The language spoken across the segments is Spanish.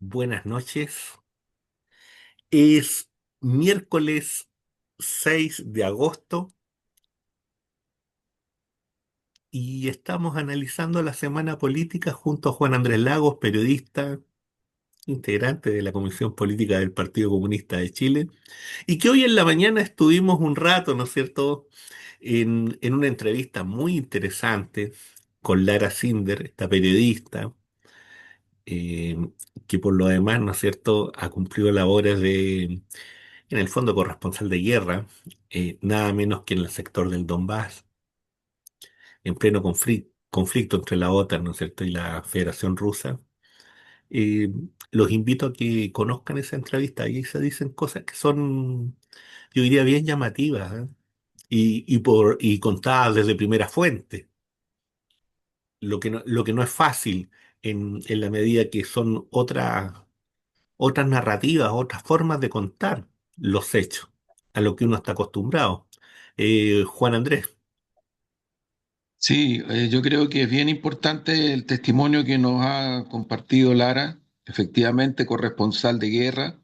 Buenas noches. Es miércoles 6 de agosto y estamos analizando la semana política junto a Juan Andrés Lagos, periodista, integrante de la Comisión Política del Partido Comunista de Chile, y que hoy en la mañana estuvimos un rato, ¿no es cierto?, en una entrevista muy interesante con Lara Sinder, esta periodista, eh, que por lo demás, ¿no es cierto?, ha cumplido labores en el fondo corresponsal de guerra, nada menos que en el sector del Donbass, en pleno conflicto entre la OTAN, ¿no es cierto?, y la Federación Rusa. Eh, los invito a que conozcan esa entrevista. Ahí se dicen cosas que son, yo diría, bien llamativas, ¿eh? Y contadas desde primera fuente, lo que no es fácil en la medida que son otras narrativas, otras formas de contar los hechos a lo que uno está acostumbrado. Juan Andrés. Sí, yo creo que es bien importante el testimonio que nos ha compartido Lara, efectivamente corresponsal de guerra,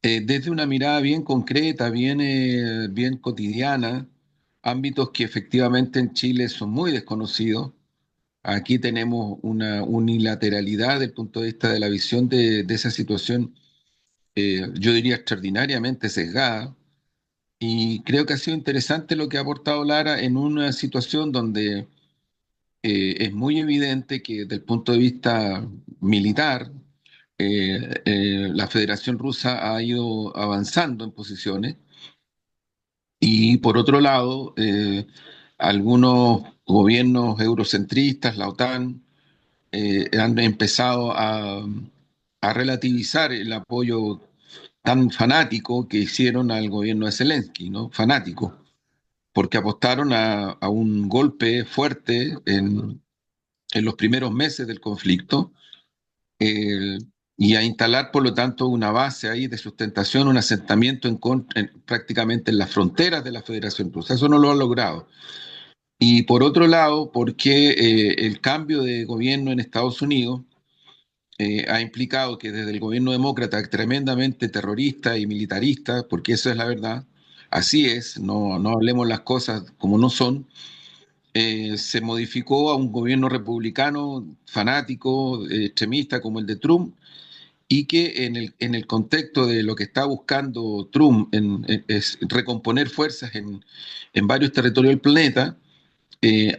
desde una mirada bien concreta, bien cotidiana, ámbitos que efectivamente en Chile son muy desconocidos. Aquí tenemos una unilateralidad desde el punto de vista de la visión de esa situación, yo diría extraordinariamente sesgada. Y creo que ha sido interesante lo que ha aportado Lara en una situación donde es muy evidente que desde el punto de vista militar, la Federación Rusa ha ido avanzando en posiciones y por otro lado, algunos gobiernos eurocentristas, la OTAN, han empezado a relativizar el apoyo tan fanático que hicieron al gobierno de Zelensky, ¿no? Fanático, porque apostaron a un golpe fuerte en los primeros meses del conflicto, eh, y a instalar, por lo tanto, una base ahí de sustentación, un asentamiento prácticamente en las fronteras de la Federación Rusa. Eso no lo ha logrado. Y por otro lado, porque el cambio de gobierno en Estados Unidos ha implicado que desde el gobierno demócrata, tremendamente terrorista y militarista, porque eso es la verdad, así es, no hablemos las cosas como no son, se modificó a un gobierno republicano fanático, extremista como el de Trump, y que en el contexto de lo que está buscando Trump es recomponer fuerzas en varios territorios del planeta,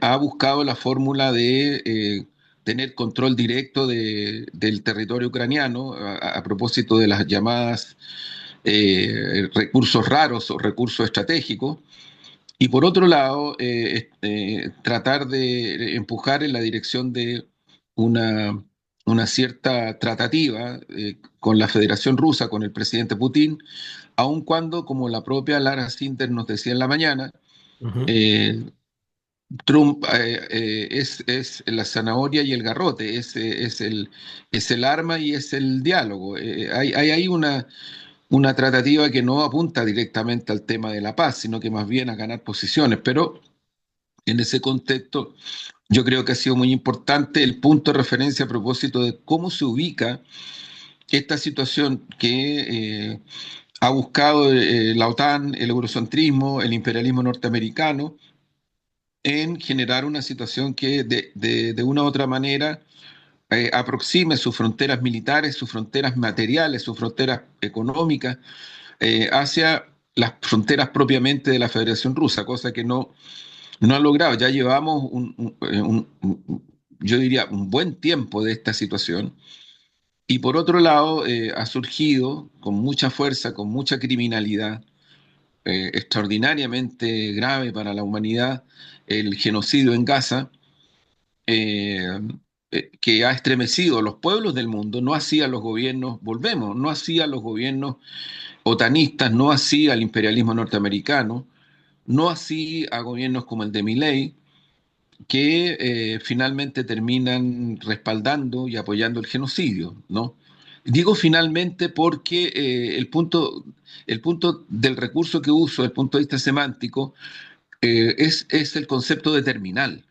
ha buscado la fórmula de tener control directo del territorio ucraniano a propósito de las llamadas recursos raros o recursos estratégicos, y por otro lado, tratar de empujar en la dirección de una, una cierta tratativa con la Federación Rusa, con el presidente Putin, aun cuando, como la propia Lara Sinter nos decía en la mañana, Ujú. eh, Trump es la zanahoria y el garrote, es el arma y es el diálogo. Hay ahí una tratativa que no apunta directamente al tema de la paz, sino que más bien a ganar posiciones. Pero en ese contexto, yo creo que ha sido muy importante el punto de referencia a propósito de cómo se ubica esta situación que ha buscado la OTAN, el eurocentrismo, el imperialismo norteamericano, en generar una situación que de una u otra manera aproxime sus fronteras militares, sus fronteras materiales, sus fronteras económicas, hacia las fronteras propiamente de la Federación Rusa, cosa que no ha logrado. Ya llevamos yo diría, un buen tiempo de esta situación. Y por otro lado, ha surgido con mucha fuerza, con mucha criminalidad, extraordinariamente grave para la humanidad, el genocidio en Gaza, eh, que ha estremecido a los pueblos del mundo, no así a los gobiernos, volvemos, no así a los gobiernos otanistas, no así al imperialismo norteamericano, no así a gobiernos como el de Milei, que finalmente terminan respaldando y apoyando el genocidio, ¿no? Digo finalmente porque el punto del recurso que uso, desde el punto de vista semántico, es el concepto de terminal.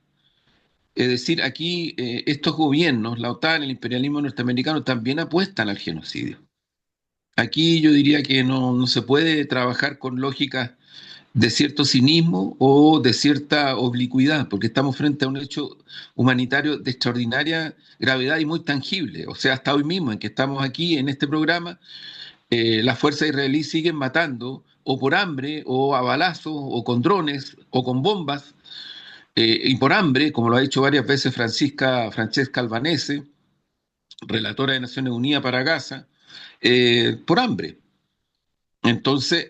Es decir, aquí estos gobiernos, la OTAN, el imperialismo norteamericano, también apuestan al genocidio. Aquí yo diría que no se puede trabajar con lógicas de cierto cinismo o de cierta oblicuidad, porque estamos frente a un hecho humanitario de extraordinaria gravedad y muy tangible. O sea, hasta hoy mismo en que estamos aquí en este programa, las fuerzas israelíes siguen matando o por hambre, o a balazos, o con drones, o con bombas, y por hambre, como lo ha dicho varias veces Francesca Albanese, relatora de Naciones Unidas para Gaza, por hambre. Entonces,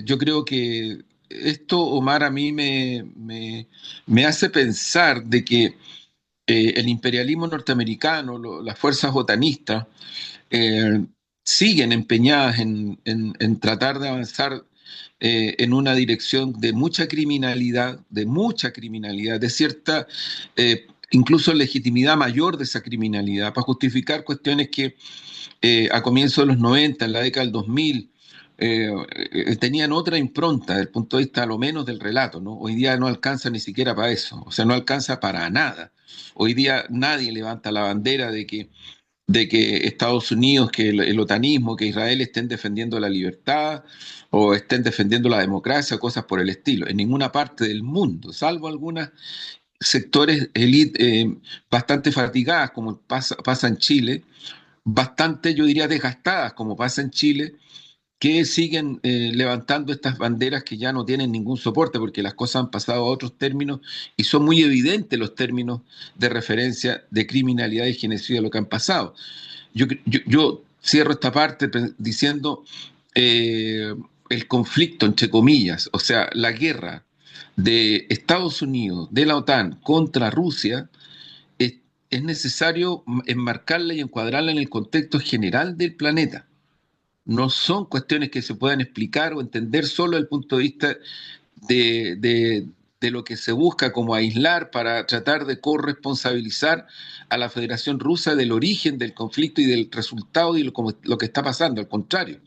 yo creo que esto, Omar, a mí me hace pensar de que el imperialismo norteamericano, las fuerzas otanistas, eh, siguen empeñadas en tratar de avanzar en una dirección de mucha criminalidad, de cierta, incluso legitimidad mayor de esa criminalidad, para justificar cuestiones que a comienzos de los 90, en la década del 2000, tenían otra impronta desde el punto de vista a lo menos del relato, ¿no? Hoy día no alcanza ni siquiera para eso, o sea, no alcanza para nada. Hoy día nadie levanta la bandera de que Estados Unidos, que el otanismo, que Israel estén defendiendo la libertad o estén defendiendo la democracia o cosas por el estilo, en ninguna parte del mundo, salvo algunos sectores élite bastante fatigadas, como pasa en Chile, bastante, yo diría, desgastadas, como pasa en Chile, que siguen levantando estas banderas que ya no tienen ningún soporte, porque las cosas han pasado a otros términos y son muy evidentes los términos de referencia de criminalidad y genocidio de lo que han pasado. Yo cierro esta parte diciendo eh, el conflicto, entre comillas, o sea, la guerra de Estados Unidos, de la OTAN contra Rusia, es, es necesario enmarcarla y encuadrarla en el contexto general del planeta. No son cuestiones que se puedan explicar o entender solo desde el punto de vista de lo que se busca como aislar para tratar de corresponsabilizar a la Federación Rusa del origen del conflicto y del resultado y lo que está pasando. Al contrario,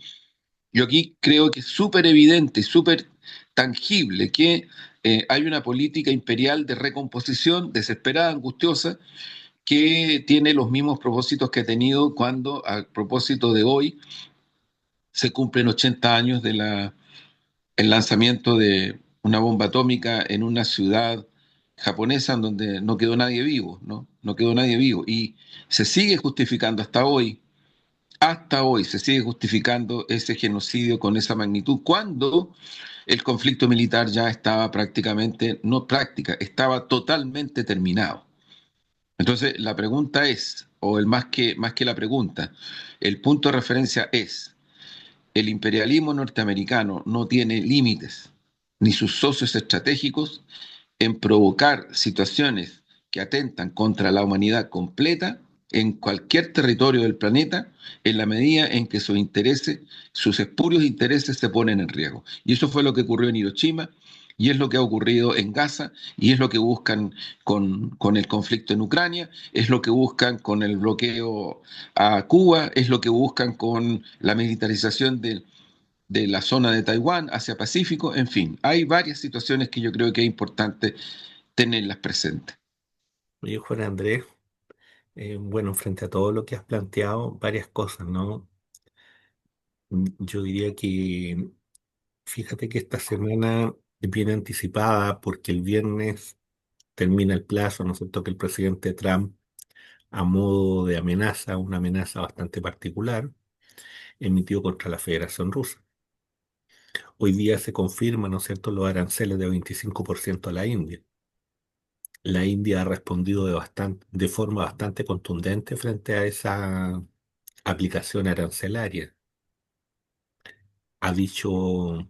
yo aquí creo que es súper evidente y súper tangible que hay una política imperial de recomposición desesperada, angustiosa, que tiene los mismos propósitos que ha tenido cuando, a propósito de hoy, se cumplen 80 años de el lanzamiento de una bomba atómica en una ciudad japonesa en donde no quedó nadie vivo, ¿no? No quedó nadie vivo. Y se sigue justificando hasta hoy se sigue justificando ese genocidio con esa magnitud, cuando el conflicto militar ya estaba prácticamente, no práctica, estaba totalmente terminado. Entonces, la pregunta es, o el más que la pregunta, el punto de referencia es, el imperialismo norteamericano no tiene límites, ni sus socios estratégicos, en provocar situaciones que atentan contra la humanidad completa en cualquier territorio del planeta, en la medida en que sus intereses, sus espurios intereses se ponen en riesgo. Y eso fue lo que ocurrió en Hiroshima, y es lo que ha ocurrido en Gaza, y es lo que buscan con el conflicto en Ucrania, es lo que buscan con el bloqueo a Cuba, es lo que buscan con la militarización de la zona de Taiwán hacia Pacífico, en fin, hay varias situaciones que yo creo que es importante tenerlas presentes. Oye, Juan Andrés, bueno, frente a todo lo que has planteado, varias cosas, ¿no? Yo diría que, fíjate que esta semana viene anticipada porque el viernes termina el plazo, ¿no es cierto?, que el presidente Trump, a modo de amenaza, una amenaza bastante particular, emitió contra la Federación Rusa. Hoy día se confirma, ¿no es cierto?, los aranceles de 25% a la India. La India ha respondido de forma bastante contundente frente a esa aplicación arancelaria. Ha dicho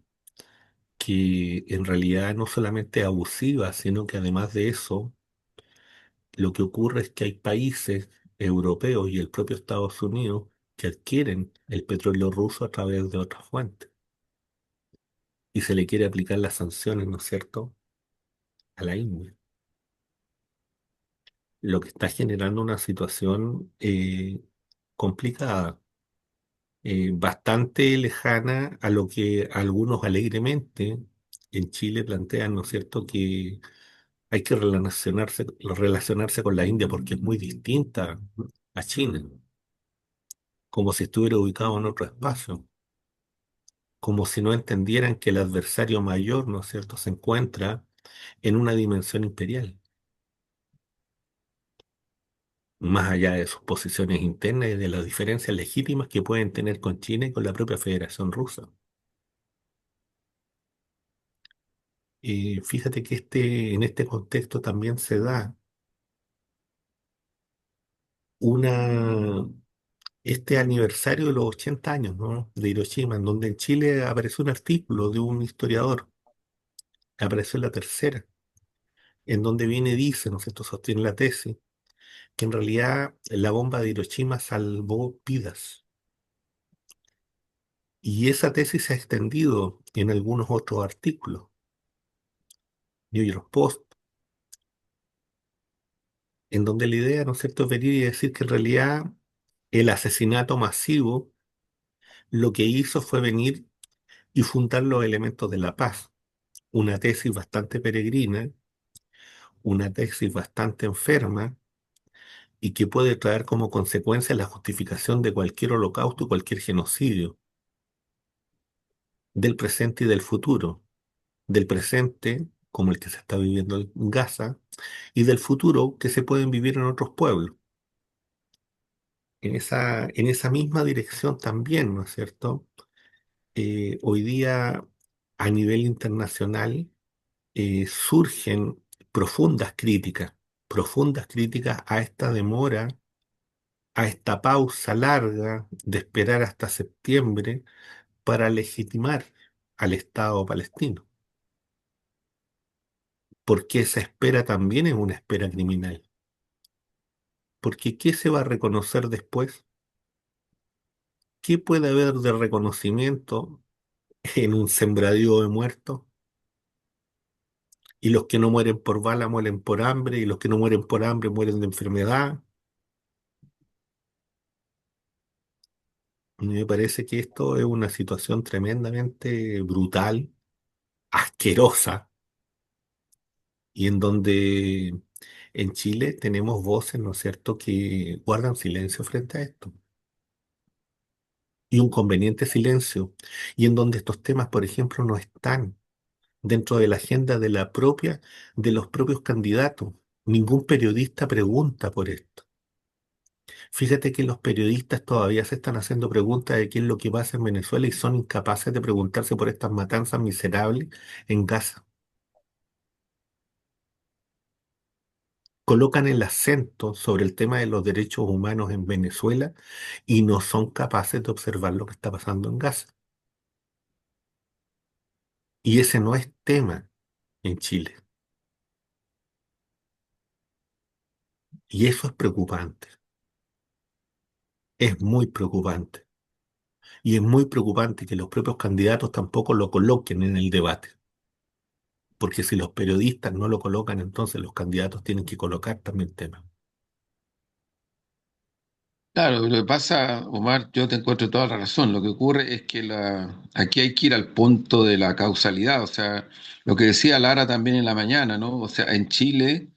que en realidad no solamente es abusiva, sino que además de eso, lo que ocurre es que hay países europeos y el propio Estados Unidos que adquieren el petróleo ruso a través de otras fuentes y se le quiere aplicar las sanciones, ¿no es cierto?, a la India, lo que está generando una situación complicada, bastante lejana a lo que algunos alegremente en Chile plantean, ¿no es cierto?, que Hay que relacionarse con la India porque es muy distinta a China, como si estuviera ubicado en otro espacio, como si no entendieran que el adversario mayor, ¿no es cierto?, se encuentra en una dimensión imperial, más allá de sus posiciones internas y de las diferencias legítimas que pueden tener con China y con la propia Federación Rusa. Y fíjate que en este contexto también se da una, este aniversario de los 80 años, ¿no?, de Hiroshima, en donde en Chile apareció un artículo de un historiador, apareció en la tercera, en donde viene y dice, ¿no es cierto?, sostiene la tesis, que en realidad la bomba de Hiroshima salvó vidas. Y esa tesis se ha extendido en algunos otros artículos. New York Post, en donde la idea, ¿no es cierto?, es venir y decir que en realidad el asesinato masivo lo que hizo fue venir y fundar los elementos de la paz. Una tesis bastante peregrina, una tesis bastante enferma y que puede traer como consecuencia la justificación de cualquier holocausto y cualquier genocidio, del presente y del futuro. Del presente, como el que se está viviendo en Gaza, y del futuro que se pueden vivir en otros pueblos. En esa misma dirección también, ¿no es cierto? Hoy día, a nivel internacional, surgen profundas críticas a esta demora, a esta pausa larga de esperar hasta septiembre para legitimar al Estado palestino, porque esa espera también es una espera criminal, porque ¿qué se va a reconocer después? ¿Qué puede haber de reconocimiento en un sembradío de muertos? Y los que no mueren por bala mueren por hambre, y los que no mueren por hambre mueren de enfermedad. Me parece que esto es una situación tremendamente brutal, asquerosa, y en donde en Chile tenemos voces, ¿no es cierto?, que guardan silencio frente a esto, y un conveniente silencio, y en donde estos temas, por ejemplo, no están dentro de la agenda de los propios candidatos. Ningún periodista pregunta por esto. Fíjate que los periodistas todavía se están haciendo preguntas de qué es lo que pasa en Venezuela y son incapaces de preguntarse por estas matanzas miserables en Gaza. Colocan el acento sobre el tema de los derechos humanos en Venezuela y no son capaces de observar lo que está pasando en Gaza. Y ese no es tema en Chile. Y eso es preocupante. Es muy preocupante. Y es muy preocupante que los propios candidatos tampoco lo coloquen en el debate. Porque si los periodistas no lo colocan, entonces los candidatos tienen que colocar también temas. Claro, lo que pasa, Omar, yo te encuentro toda la razón. Lo que ocurre es que aquí hay que ir al punto de la causalidad, o sea, lo que decía Lara también en la mañana, ¿no? O sea, en Chile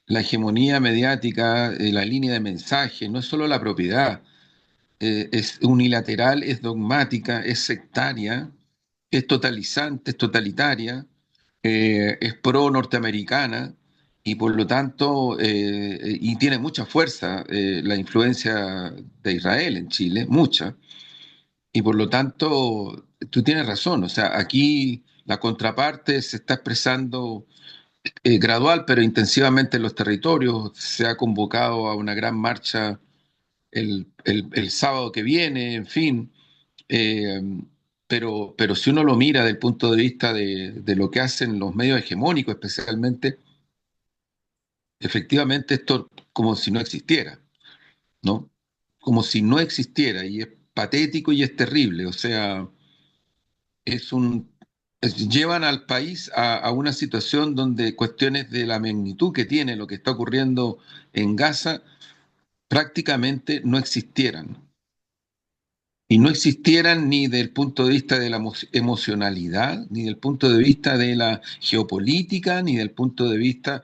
la hegemonía mediática, la línea de mensaje, no es solo la propiedad, es unilateral, es dogmática, es sectaria, es totalizante, es totalitaria, es pro-norteamericana y por lo tanto, y tiene mucha fuerza la influencia de Israel en Chile, mucha, y por lo tanto, tú tienes razón, o sea, aquí la contraparte se está expresando gradual pero intensivamente en los territorios, se ha convocado a una gran marcha el sábado que viene, en fin. Eh, pero si uno lo mira desde el punto de vista de lo que hacen los medios hegemónicos, especialmente, efectivamente esto como si no existiera, ¿no? Como si no existiera, y es patético y es terrible. O sea, es un, llevan al país a una situación donde cuestiones de la magnitud que tiene lo que está ocurriendo en Gaza prácticamente no existieran. y no existieran ni del punto de vista de la emocionalidad, ni del punto de vista de la geopolítica, ni del punto de vista,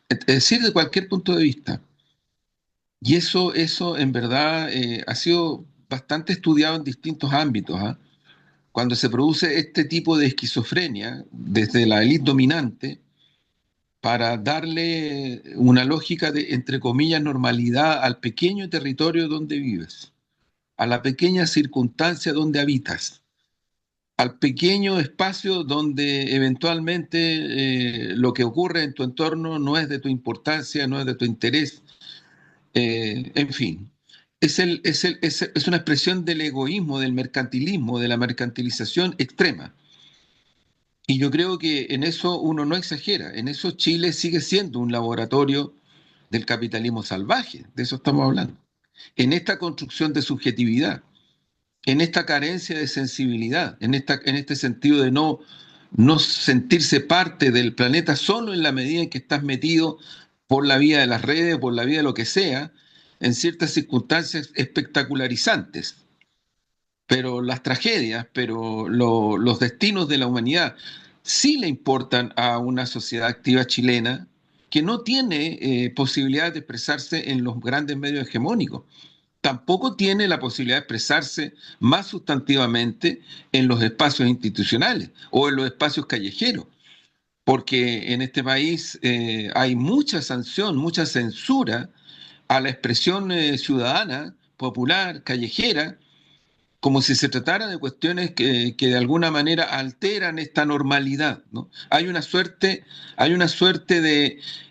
es decir, de cualquier punto de vista. Y eso en verdad ha sido bastante estudiado en distintos ámbitos, ¿ah? Cuando se produce este tipo de esquizofrenia desde la élite dominante, para darle una lógica de, entre comillas, normalidad al pequeño territorio donde vives, a la pequeña circunstancia donde habitas, al pequeño espacio donde eventualmente lo que ocurre en tu entorno no es de tu importancia, no es de tu interés, en fin. Es una expresión del egoísmo, del mercantilismo, de la mercantilización extrema. Y yo creo que en eso uno no exagera, en eso Chile sigue siendo un laboratorio del capitalismo salvaje, de eso estamos hablando. En esta construcción de subjetividad, en esta carencia de sensibilidad, en este sentido de no sentirse parte del planeta solo en la medida en que estás metido por la vía de las redes, por la vía de lo que sea, en ciertas circunstancias espectacularizantes. Pero las tragedias, pero los destinos de la humanidad sí le importan a una sociedad activa chilena que no tiene posibilidad de expresarse en los grandes medios hegemónicos. Tampoco tiene la posibilidad de expresarse más sustantivamente en los espacios institucionales o en los espacios callejeros, porque en este país hay mucha sanción, mucha censura a la expresión ciudadana, popular, callejera, como si se tratara de cuestiones que de alguna manera alteran esta normalidad, ¿no? Hay una suerte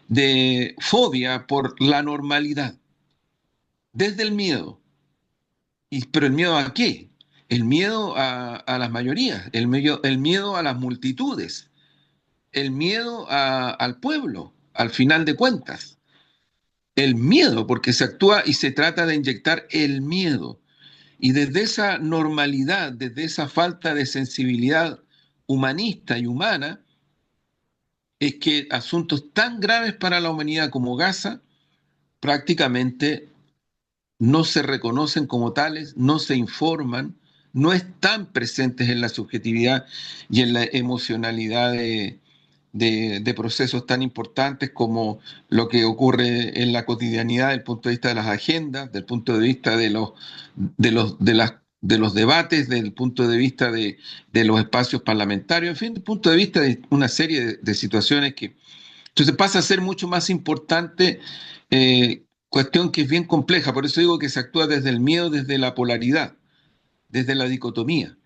de fobia por la normalidad, desde el miedo. ¿Pero el miedo a qué? El miedo a las mayorías, el miedo a las multitudes, el miedo al pueblo, al final de cuentas. El miedo, porque se actúa y se trata de inyectar el miedo. Y desde esa normalidad, desde esa falta de sensibilidad humanista y humana, es que asuntos tan graves para la humanidad como Gaza prácticamente no se reconocen como tales, no se informan, no están presentes en la subjetividad y en la emocionalidad de procesos tan importantes como lo que ocurre en la cotidianidad desde el punto de vista de las agendas, del punto de vista de los debates, del punto de vista de los espacios parlamentarios, en fin, del punto de vista de una serie de situaciones que entonces pasa a ser mucho más importante, cuestión que es bien compleja, por eso digo que se actúa desde el miedo, desde la polaridad, desde la dicotomía,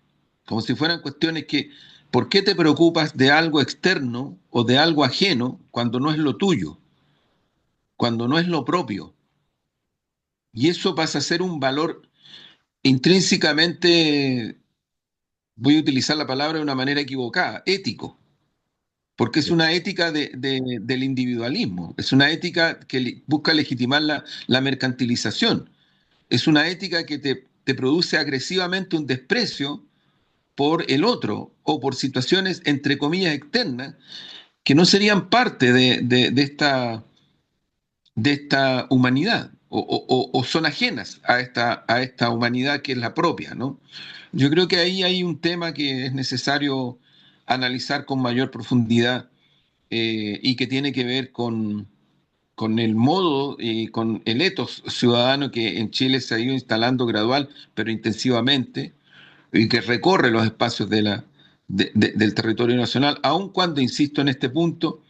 como si fueran cuestiones que, ¿por qué te preocupas de algo externo o de algo ajeno cuando no es lo tuyo, cuando no es lo propio? Y eso pasa a ser un valor intrínsecamente, voy a utilizar la palabra de una manera equivocada, ético, porque es una ética del individualismo, es una ética que busca legitimar la mercantilización, es una ética que te produce agresivamente un desprecio por el otro o por situaciones, entre comillas, externas, que no serían parte de esta humanidad o son ajenas a esta humanidad que es la propia, ¿no? Yo creo que ahí hay un tema que es necesario analizar con mayor profundidad y que tiene que ver con el modo y con el etos ciudadano que en Chile se ha ido instalando gradual, pero intensivamente, y que recorre los espacios del territorio nacional, aun cuando, insisto en este punto,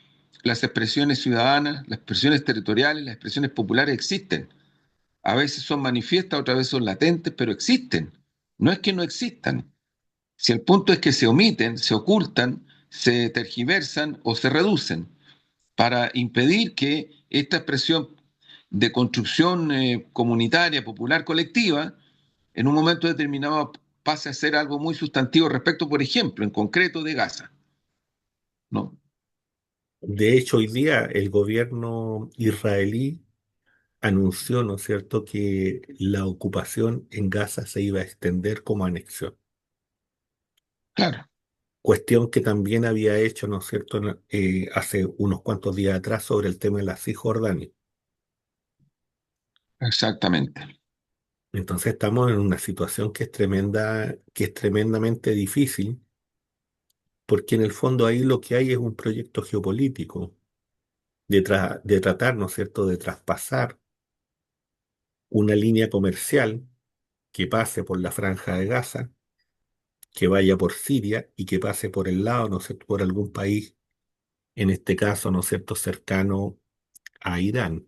las expresiones ciudadanas, las expresiones territoriales, las expresiones populares existen. A veces son manifiestas, otras veces son latentes, pero existen. No es que no existan. Si el punto es que se omiten, se ocultan, se tergiversan o se reducen para impedir que esta expresión de construcción comunitaria, popular, colectiva, en un momento determinado pase a ser algo muy sustantivo respecto, por ejemplo, en concreto de Gaza, ¿no? De hecho, hoy día el gobierno israelí anunció, ¿no es cierto?, que la ocupación en Gaza se iba a extender como anexión. Claro, Cuestión que también había hecho, ¿no es cierto?, hace unos cuantos días atrás sobre el tema de la Cisjordania. exactamente. Entonces estamos en una situación que es tremenda, que es tremendamente difícil, porque en el fondo ahí lo que hay es un proyecto geopolítico de tratar, ¿no es cierto?, de traspasar una línea comercial que pase por la Franja de Gaza, que vaya por Siria y que pase por el lado, ¿no es cierto?, por algún país, en este caso, ¿no es cierto?, cercano a Irán.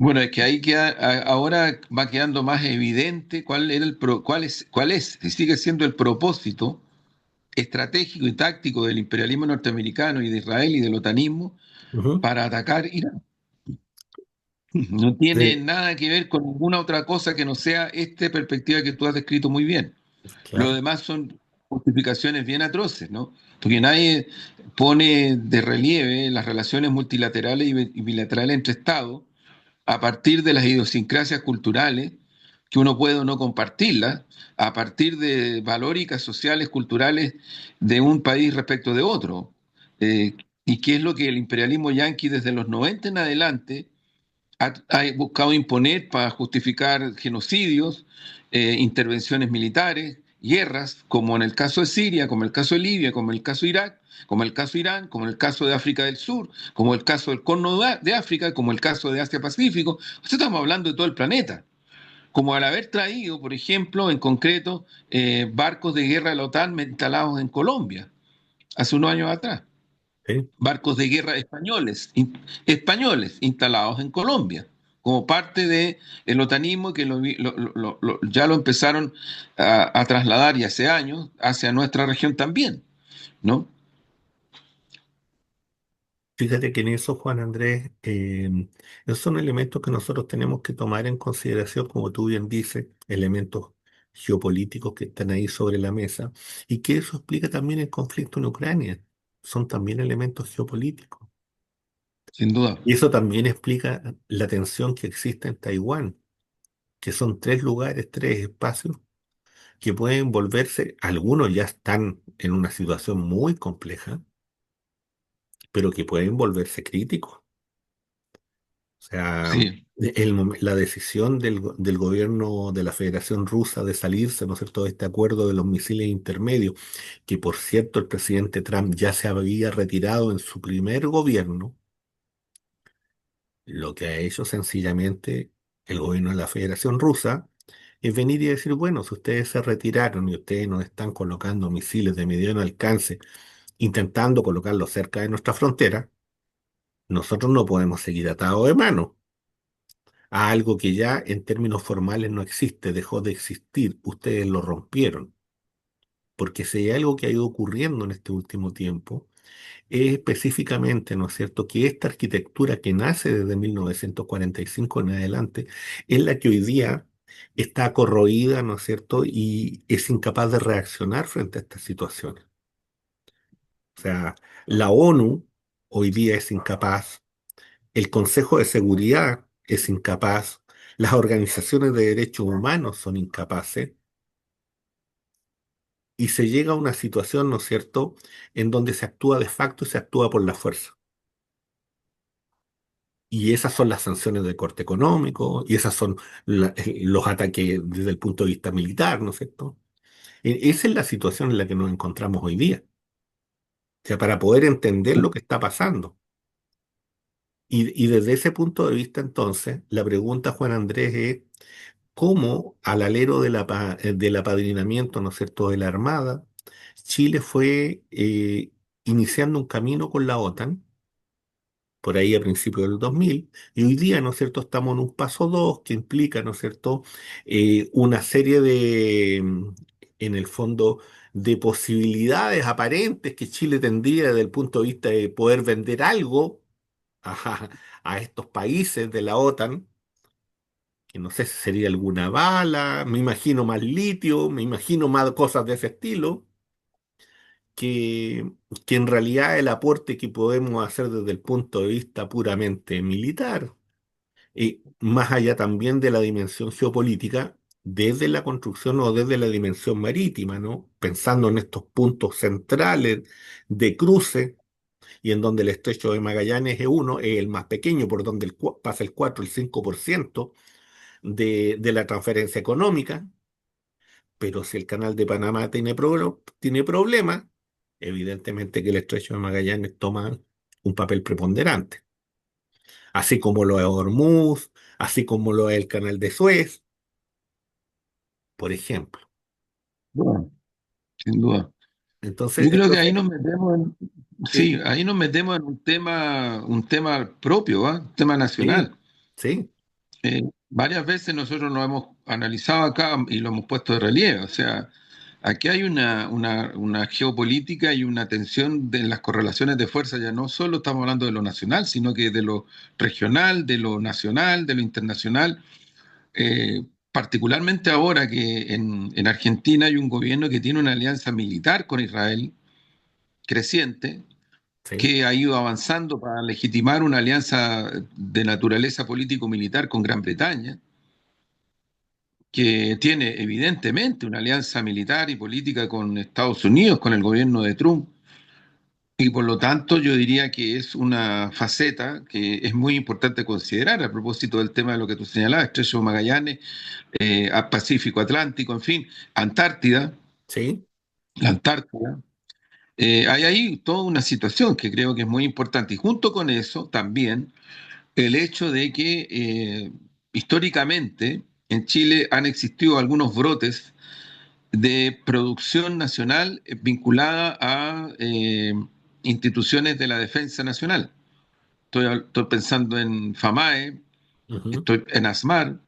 Bueno, es que ahí queda, ahora va quedando más evidente cuál era cuál es, y sigue siendo el propósito estratégico y táctico del imperialismo norteamericano y de Israel y del otanismo Ujú. para atacar Irán. No tiene Sí, nada que ver con ninguna otra cosa que no sea esta perspectiva que tú has descrito muy bien. Lo claro, demás son justificaciones bien atroces, ¿no? Porque nadie pone de relieve las relaciones multilaterales y bilaterales entre Estados a partir de las idiosincrasias culturales, que uno puede o no compartirlas, a partir de valóricas sociales, culturales de un país respecto de otro. Y qué es lo que el imperialismo yanqui desde los 90 en adelante ha buscado imponer para justificar genocidios, intervenciones militares, guerras, como en el caso de Siria, como en el caso de Libia, como en el caso de Irak, como en el caso de Irán, como en el caso de África del Sur, como el caso del Corno de África, como el caso de Asia-Pacífico. O sea, estamos hablando de todo el planeta. Como al haber traído, por ejemplo, en concreto, barcos de guerra de la OTAN instalados en Colombia, hace unos años atrás. sí. Barcos de guerra españoles instalados en Colombia, como parte del otanismo que ya lo empezaron a trasladar y hace años hacia nuestra región también, ¿no? Fíjate que en eso, Juan Andrés, esos son elementos que nosotros tenemos que tomar en consideración, como tú bien dices, elementos geopolíticos que están ahí sobre la mesa, y que eso explica también el conflicto en Ucrania. Son también elementos geopolíticos. Sin duda. Y eso también explica la tensión que existe en Taiwán, que son tres lugares, tres espacios que pueden volverse, algunos ya están en una situación muy compleja, pero que pueden volverse críticos. O sea, Sí, la decisión del gobierno de la Federación Rusa de salirse, ¿no es cierto?, de este acuerdo de los misiles intermedios, que por cierto el presidente Trump ya se había retirado en su primer gobierno, lo que ha hecho sencillamente el gobierno de la Federación Rusa es venir y decir, bueno, si ustedes se retiraron y ustedes nos están colocando misiles de mediano alcance, intentando colocarlos cerca de nuestra frontera, nosotros no podemos seguir atados de manos a algo que ya en términos formales no existe, dejó de existir, ustedes lo rompieron. Porque si hay algo que ha ido ocurriendo en este último tiempo, es específicamente, ¿no es cierto?, que esta arquitectura que nace desde 1945 en adelante es la que hoy día está corroída, ¿no es cierto?, y es incapaz de reaccionar frente a estas situaciones. O sea, la ONU hoy día es incapaz, el Consejo de Seguridad es incapaz, las organizaciones de derechos humanos son incapaces, y se llega a una situación, ¿no es cierto?, en donde se actúa de facto y se actúa por la fuerza. Y esas son las sanciones de corte económico, y esas son los ataques desde el punto de vista militar, ¿no es cierto? Esa es la situación en la que nos encontramos hoy día. O sea, para poder entender lo que está pasando. Y desde ese punto de vista, entonces, la pregunta, Juan Andrés, es cómo al alero del apadrinamiento, ¿no es cierto?, de la Armada, Chile fue iniciando un camino con la OTAN, por ahí a principios del 2000, y hoy día, ¿no es cierto?, estamos en un paso 2 que implica, ¿no es cierto?, una serie de, en el fondo, de posibilidades aparentes que Chile tendría desde el punto de vista de poder vender algo a, a estos países de la OTAN, que no sé si sería alguna bala, me imagino más litio, me imagino más cosas de ese estilo, que, que en realidad el aporte que podemos hacer desde el punto de vista puramente militar, y más allá también de la dimensión geopolítica, desde la construcción o desde la dimensión marítima, ¿no? Pensando en estos puntos centrales de cruce, y en donde el estrecho de Magallanes es uno, es el más pequeño, por donde pasa el 4 el 5%, de la transferencia económica, pero si el canal de Panamá tiene problemas, evidentemente que el estrecho de Magallanes toma un papel preponderante, así como lo es Hormuz, así como lo es el canal de Suez, por ejemplo. Bueno, sin duda. Entonces, Yo creo que entonces, ahí nos metemos eh, sí, ahí nos metemos en un tema propio, ¿ah? Un tema sí, nacional. sí, Varias veces nosotros lo hemos analizado acá y lo hemos puesto de relieve. O sea, aquí hay una geopolítica y una tensión de las correlaciones de fuerza. Ya no solo estamos hablando de lo nacional, sino que de lo regional, de lo nacional, de lo internacional. Particularmente ahora que en Argentina hay un gobierno que tiene una alianza militar con Israel creciente, sí, que ha ido avanzando para legitimar una alianza de naturaleza político-militar con Gran Bretaña, que tiene evidentemente una alianza militar y política con Estados Unidos, con el gobierno de Trump, y por lo tanto yo diría que es una faceta que es muy importante considerar a propósito del tema de lo que tú señalabas, Estrecho de Magallanes, Pacífico Atlántico, en fin, Antártida, sí, la Antártida. Hay ahí toda una situación que creo que es muy importante. Y junto con eso también el hecho de que históricamente en Chile han existido algunos brotes de producción nacional vinculada a instituciones de la defensa nacional. Estoy pensando en FAMAE, ujú, estoy en ASMAR,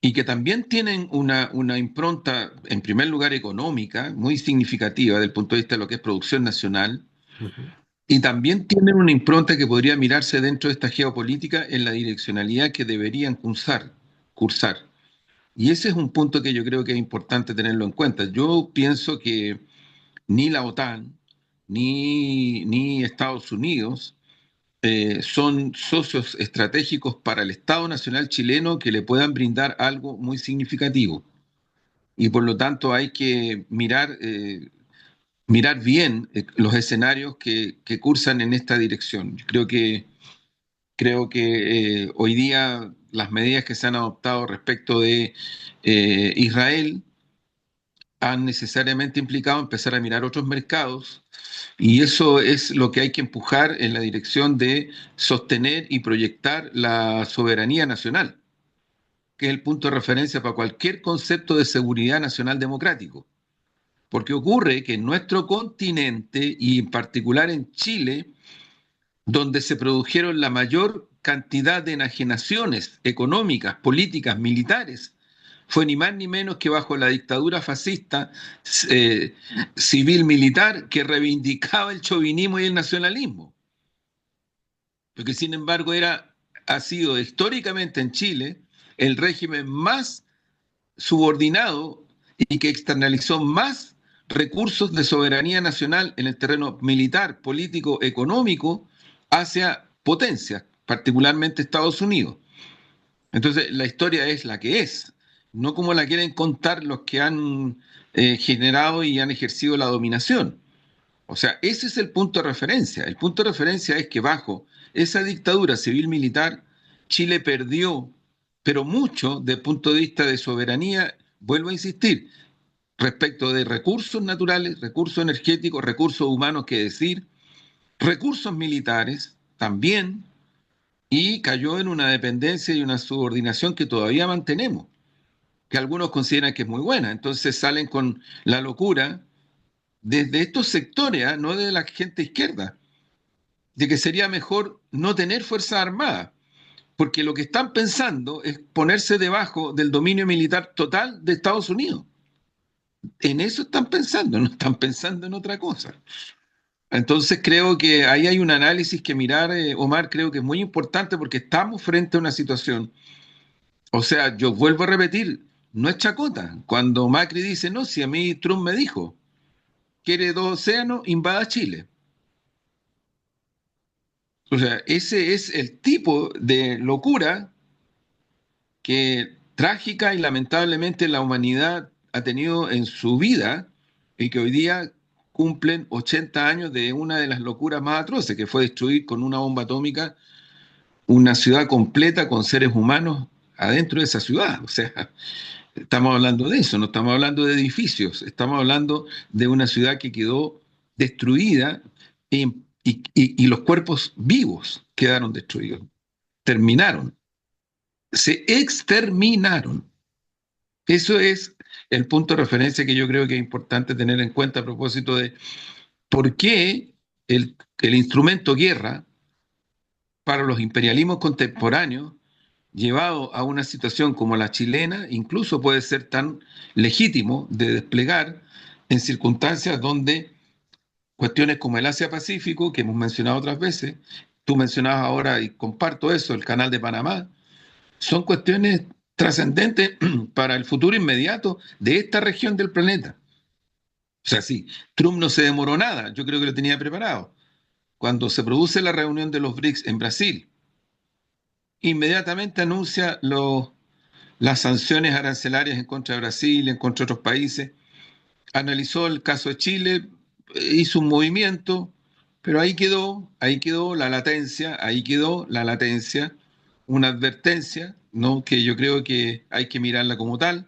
y que también tienen una impronta, en primer lugar, económica, muy significativa desde el punto de vista de lo que es producción nacional, ujú, y también tienen una impronta que podría mirarse dentro de esta geopolítica en la direccionalidad que deberían cursar. Y ese es un punto que yo creo que es importante tenerlo en cuenta. Yo pienso que ni la OTAN ni Estados Unidos son socios estratégicos para el Estado Nacional chileno que le puedan brindar algo muy significativo. Y por lo tanto hay que mirar bien los escenarios que cursan en esta dirección. Yo creo que hoy día las medidas que se han adoptado respecto de Israel han necesariamente implicado empezar a mirar otros mercados y eso es lo que hay que empujar en la dirección de sostener y proyectar la soberanía nacional, que es el punto de referencia para cualquier concepto de seguridad nacional democrático. Porque ocurre que en nuestro continente y en particular en Chile, donde se produjeron la mayor cantidad de enajenaciones económicas, políticas, militares, fue ni más ni menos que bajo la dictadura fascista eh, civil-militar que reivindicaba el chauvinismo y el nacionalismo. Porque sin embargo ha sido históricamente en Chile el régimen más subordinado y que externalizó más recursos de soberanía nacional en el terreno militar, político, económico hacia potencias, particularmente Estados Unidos. Entonces, la historia es la que es, no como la quieren contar los que han generado y han ejercido la dominación. O sea, ese es el punto de referencia. El punto de referencia es que bajo esa dictadura civil-militar, Chile perdió, pero mucho desde el punto de vista de soberanía, vuelvo a insistir, respecto de recursos naturales, recursos energéticos, recursos humanos, que decir, recursos militares también, y cayó en una dependencia y una subordinación que todavía mantenemos, que algunos consideran que es muy buena. Entonces salen con la locura desde estos sectores, ¿eh? No de la gente izquierda, de que sería mejor no tener Fuerzas Armadas, porque lo que están pensando es ponerse debajo del dominio militar total de Estados Unidos. En eso están pensando, no están pensando en otra cosa. Entonces creo que ahí hay un análisis que mirar, Omar, creo que es muy importante porque estamos frente a una situación, o sea, yo vuelvo a repetir, no es chacota. Cuando Macri dice, no, si a mí Trump me dijo, quiere dos océanos, invada Chile. O sea, ese es el tipo de locura que trágica y lamentablemente la humanidad ha tenido en su vida y que hoy día cumplen 80 años de una de las locuras más atroces, que fue destruir con una bomba atómica una ciudad completa con seres humanos adentro de esa ciudad. O sea, estamos hablando de eso, no estamos hablando de edificios, estamos hablando de una ciudad que quedó destruida y los cuerpos vivos quedaron destruidos, terminaron, se exterminaron. Eso es el punto de referencia que yo creo que es importante tener en cuenta a propósito de por qué el instrumento guerra para los imperialismos contemporáneos, llevado a una situación como la chilena, incluso puede ser tan legítimo de desplegar en circunstancias donde cuestiones como el Asia-Pacífico, que hemos mencionado otras veces, tú mencionabas ahora y comparto eso, el Canal de Panamá, son cuestiones trascendentes para el futuro inmediato de esta región del planeta. O sea, sí, Trump no se demoró nada, yo creo que lo tenía preparado. Cuando se produce la reunión de los BRICS en Brasil, inmediatamente anuncia las sanciones arancelarias en contra de Brasil, en contra de otros países, analizó el caso de Chile, hizo un movimiento, pero ahí quedó la latencia, ahí quedó la latencia, una advertencia, ¿no? Que yo creo que hay que mirarla como tal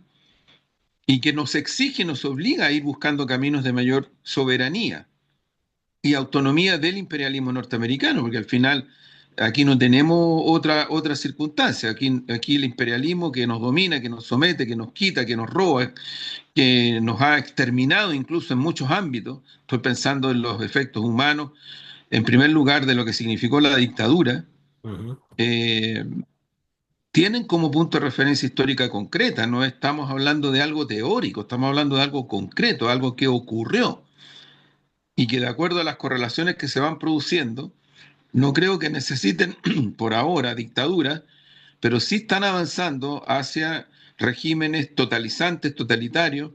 y que nos exige, nos obliga a ir buscando caminos de mayor soberanía y autonomía del imperialismo norteamericano, porque al final aquí no tenemos otra circunstancia, aquí el imperialismo que nos domina, que nos somete, que nos quita, que nos roba, que nos ha exterminado incluso en muchos ámbitos, estoy pensando en los efectos humanos, en primer lugar de lo que significó la dictadura, Ujú. eh, tienen como punto de referencia histórica concreta, no estamos hablando de algo teórico, estamos hablando de algo concreto, algo que ocurrió y que de acuerdo a las correlaciones que se van produciendo, no creo que necesiten por ahora dictaduras, pero sí están avanzando hacia regímenes totalizantes, totalitarios,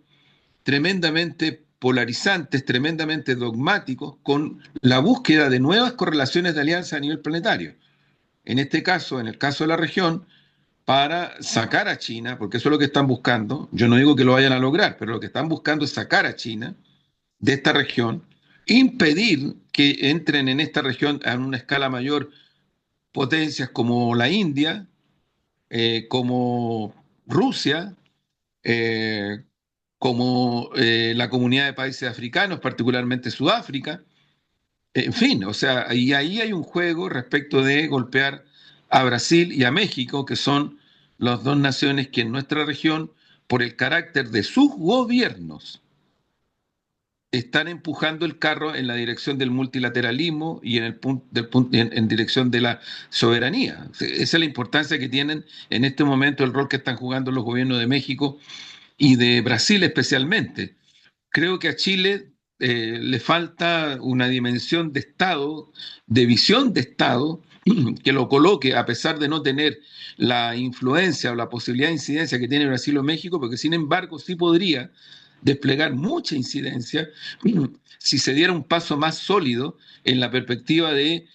tremendamente polarizantes, tremendamente dogmáticos, con la búsqueda de nuevas correlaciones de alianza a nivel planetario. En este caso, en el caso de la región, para sacar a China, porque eso es lo que están buscando, yo no digo que lo vayan a lograr, pero lo que están buscando es sacar a China de esta región, impedir que entren en esta región a una escala mayor potencias como la India, como Rusia, eh, como la comunidad de países africanos, particularmente Sudáfrica. En fin, o sea, y ahí hay un juego respecto de golpear a Brasil y a México, que son las dos naciones que en nuestra región, por el carácter de sus gobiernos, están empujando el carro en la dirección del multilateralismo y en dirección de la soberanía. Esa es la importancia que tienen en este momento, el rol que están jugando los gobiernos de México y de Brasil especialmente. Creo que a Chile le falta una dimensión de Estado, de visión de Estado, que lo coloque, a pesar de no tener la influencia o la posibilidad de incidencia que tiene Brasil o México, porque sin embargo sí podría desplegar mucha incidencia si se diera un paso más sólido en la perspectiva de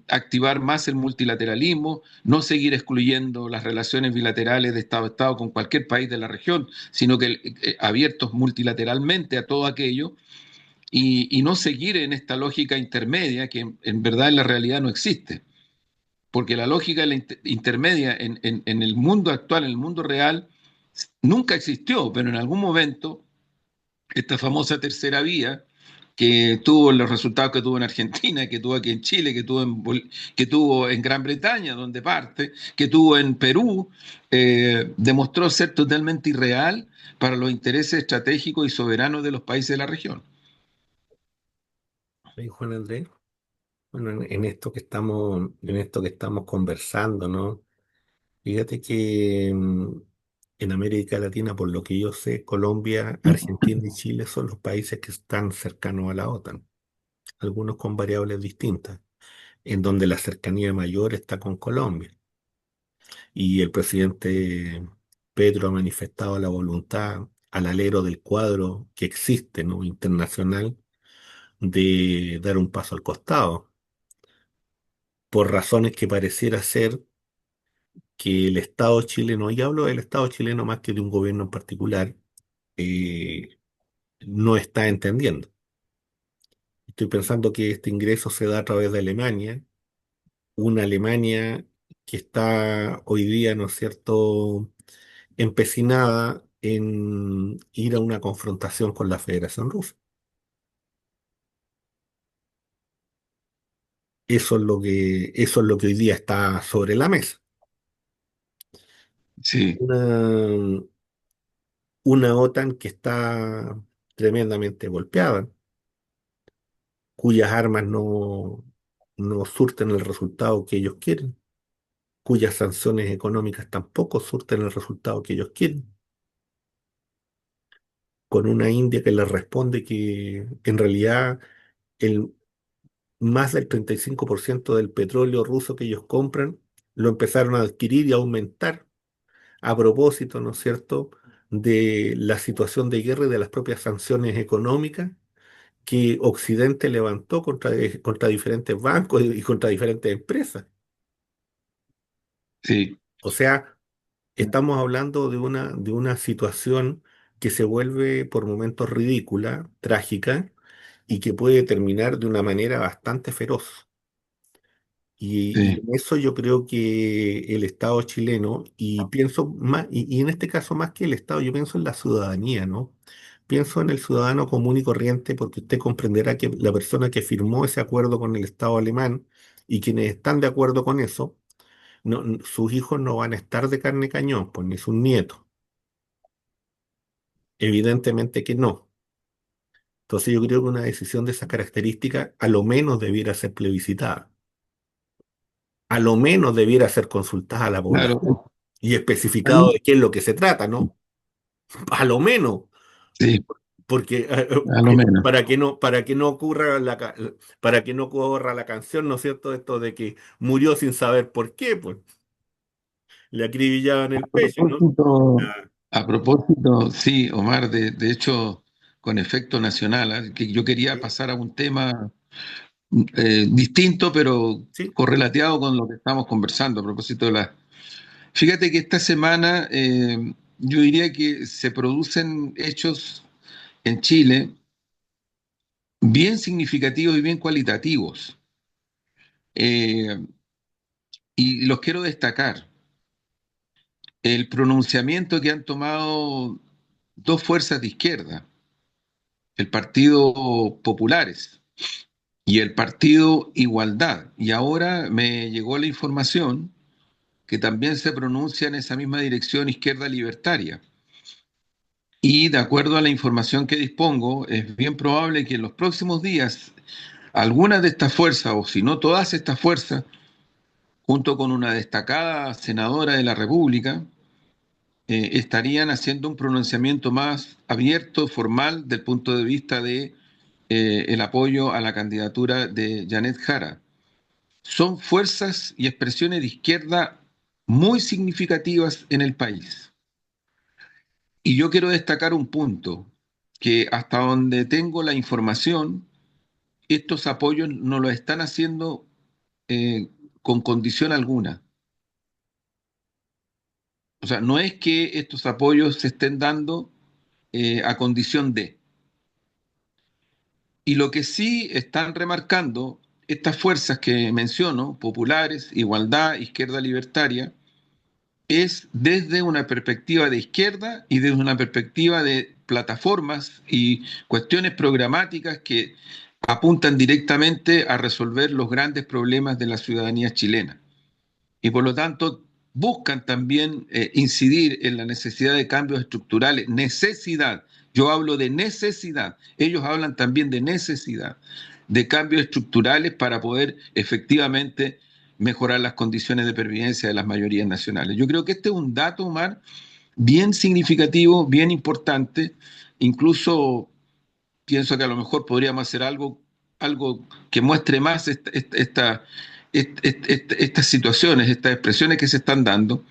activar más el multilateralismo, no seguir excluyendo las relaciones bilaterales de Estado a Estado con cualquier país de la región, sino que abiertos multilateralmente a todo aquello y no seguir en esta lógica intermedia que en verdad en la realidad no existe. Porque la lógica de la intermedia en el mundo actual, en el mundo real, nunca existió, pero en algún momento esta famosa tercera vía que tuvo los resultados que tuvo en Argentina, que tuvo aquí en Chile, que tuvo en Gran Bretaña, donde parte, que tuvo en Perú, demostró ser totalmente irreal para los intereses estratégicos y soberanos de los países de la región. Oye, Juan Andrés, bueno, en esto que estamos conversando, ¿no? Fíjate que en América Latina, por lo que yo sé, Colombia, Argentina y Chile son los países que están cercanos a la OTAN, algunos con variables distintas, en donde la cercanía mayor está con Colombia. Y el presidente Petro ha manifestado la voluntad al alero del cuadro que existe, ¿no? Internacional, de dar un paso al costado, por razones que pareciera ser que el Estado chileno, y hablo del Estado chileno más que de un gobierno en particular, eh, no está entendiendo. Estoy pensando que este ingreso se da a través de Alemania, una Alemania que está hoy día, ¿no es cierto?, empecinada en ir a una confrontación con la Federación Rusa. Eso es lo que hoy día está sobre la mesa. Sí, Una, una OTAN que está tremendamente golpeada, cuyas armas no surten el resultado que ellos quieren, cuyas sanciones económicas tampoco surten el resultado que ellos quieren, con una India que les responde que en realidad el, más del 35% del petróleo ruso que ellos compran lo empezaron a adquirir y a aumentar a propósito, ¿no es cierto?, de la situación de guerra y de las propias sanciones económicas que Occidente levantó contra diferentes bancos y contra diferentes empresas. sí, O sea, estamos hablando de una situación que se vuelve por momentos ridícula, trágica, y que puede terminar de una manera bastante feroz. Y sí. en eso yo creo que el Estado chileno, y pienso más, y en este caso más que el Estado, yo pienso en la ciudadanía, ¿no? Pienso en el ciudadano común y corriente, porque usted comprenderá que la persona que firmó ese acuerdo con el Estado alemán y quienes están de acuerdo con eso, sus hijos no van a estar de carne y cañón, pues ni sus nietos. Evidentemente que no. Entonces yo creo que una decisión de esa característica a lo menos debiera ser plebiscitada, a lo menos debiera ser consultada a la población Claro, y especificado de ahí, qué es lo que se trata, ¿no? A lo menos, sí, porque a lo menos. para que no ocurra para que no corra la canción, ¿no es cierto? Esto de que murió sin saber por qué, pues le acribillaban el pecho, ¿no? Ah, A propósito, sí, Omar, de hecho, con efecto nacional, ¿ah? Que yo quería sí, pasar a un tema distinto, pero sí, correlateado con lo que estamos conversando a propósito de la... Fíjate que esta semana yo diría que se producen hechos en Chile bien significativos y bien cualitativos, eh, y los quiero destacar. El pronunciamiento que han tomado dos fuerzas de izquierda, el Partido Populares y el Partido Igualdad. Y ahora me llegó la información que también se pronuncia en esa misma dirección izquierda libertaria. Y de acuerdo a la información que dispongo, es bien probable que en los próximos días algunas de estas fuerzas, o si no todas estas fuerzas, junto con una destacada senadora de la República, estarían haciendo un pronunciamiento más abierto, formal, del punto de vista de el apoyo a la candidatura de Janet Jara. Son fuerzas y expresiones de izquierda muy significativas en el país. Y yo quiero destacar un punto, que hasta donde tengo la información, estos apoyos no lo están haciendo eh, con condición alguna. O sea, no es que estos apoyos se estén dando a condición de. Y lo que sí están remarcando estas fuerzas que menciono, populares, igualdad, izquierda libertaria, es desde una perspectiva de izquierda y desde una perspectiva de plataformas y cuestiones programáticas que apuntan directamente a resolver los grandes problemas de la ciudadanía chilena. Y por lo tanto buscan también incidir en la necesidad de cambios estructurales, necesidad, yo hablo de necesidad, ellos hablan también de necesidad, de cambios estructurales para poder efectivamente mejorar las condiciones de pervivencia de las mayorías nacionales. Yo creo que este es un dato, Omar, bien significativo, bien importante, incluso pienso que a lo mejor podríamos hacer algo que muestre más estas situaciones, estas expresiones que se están dando,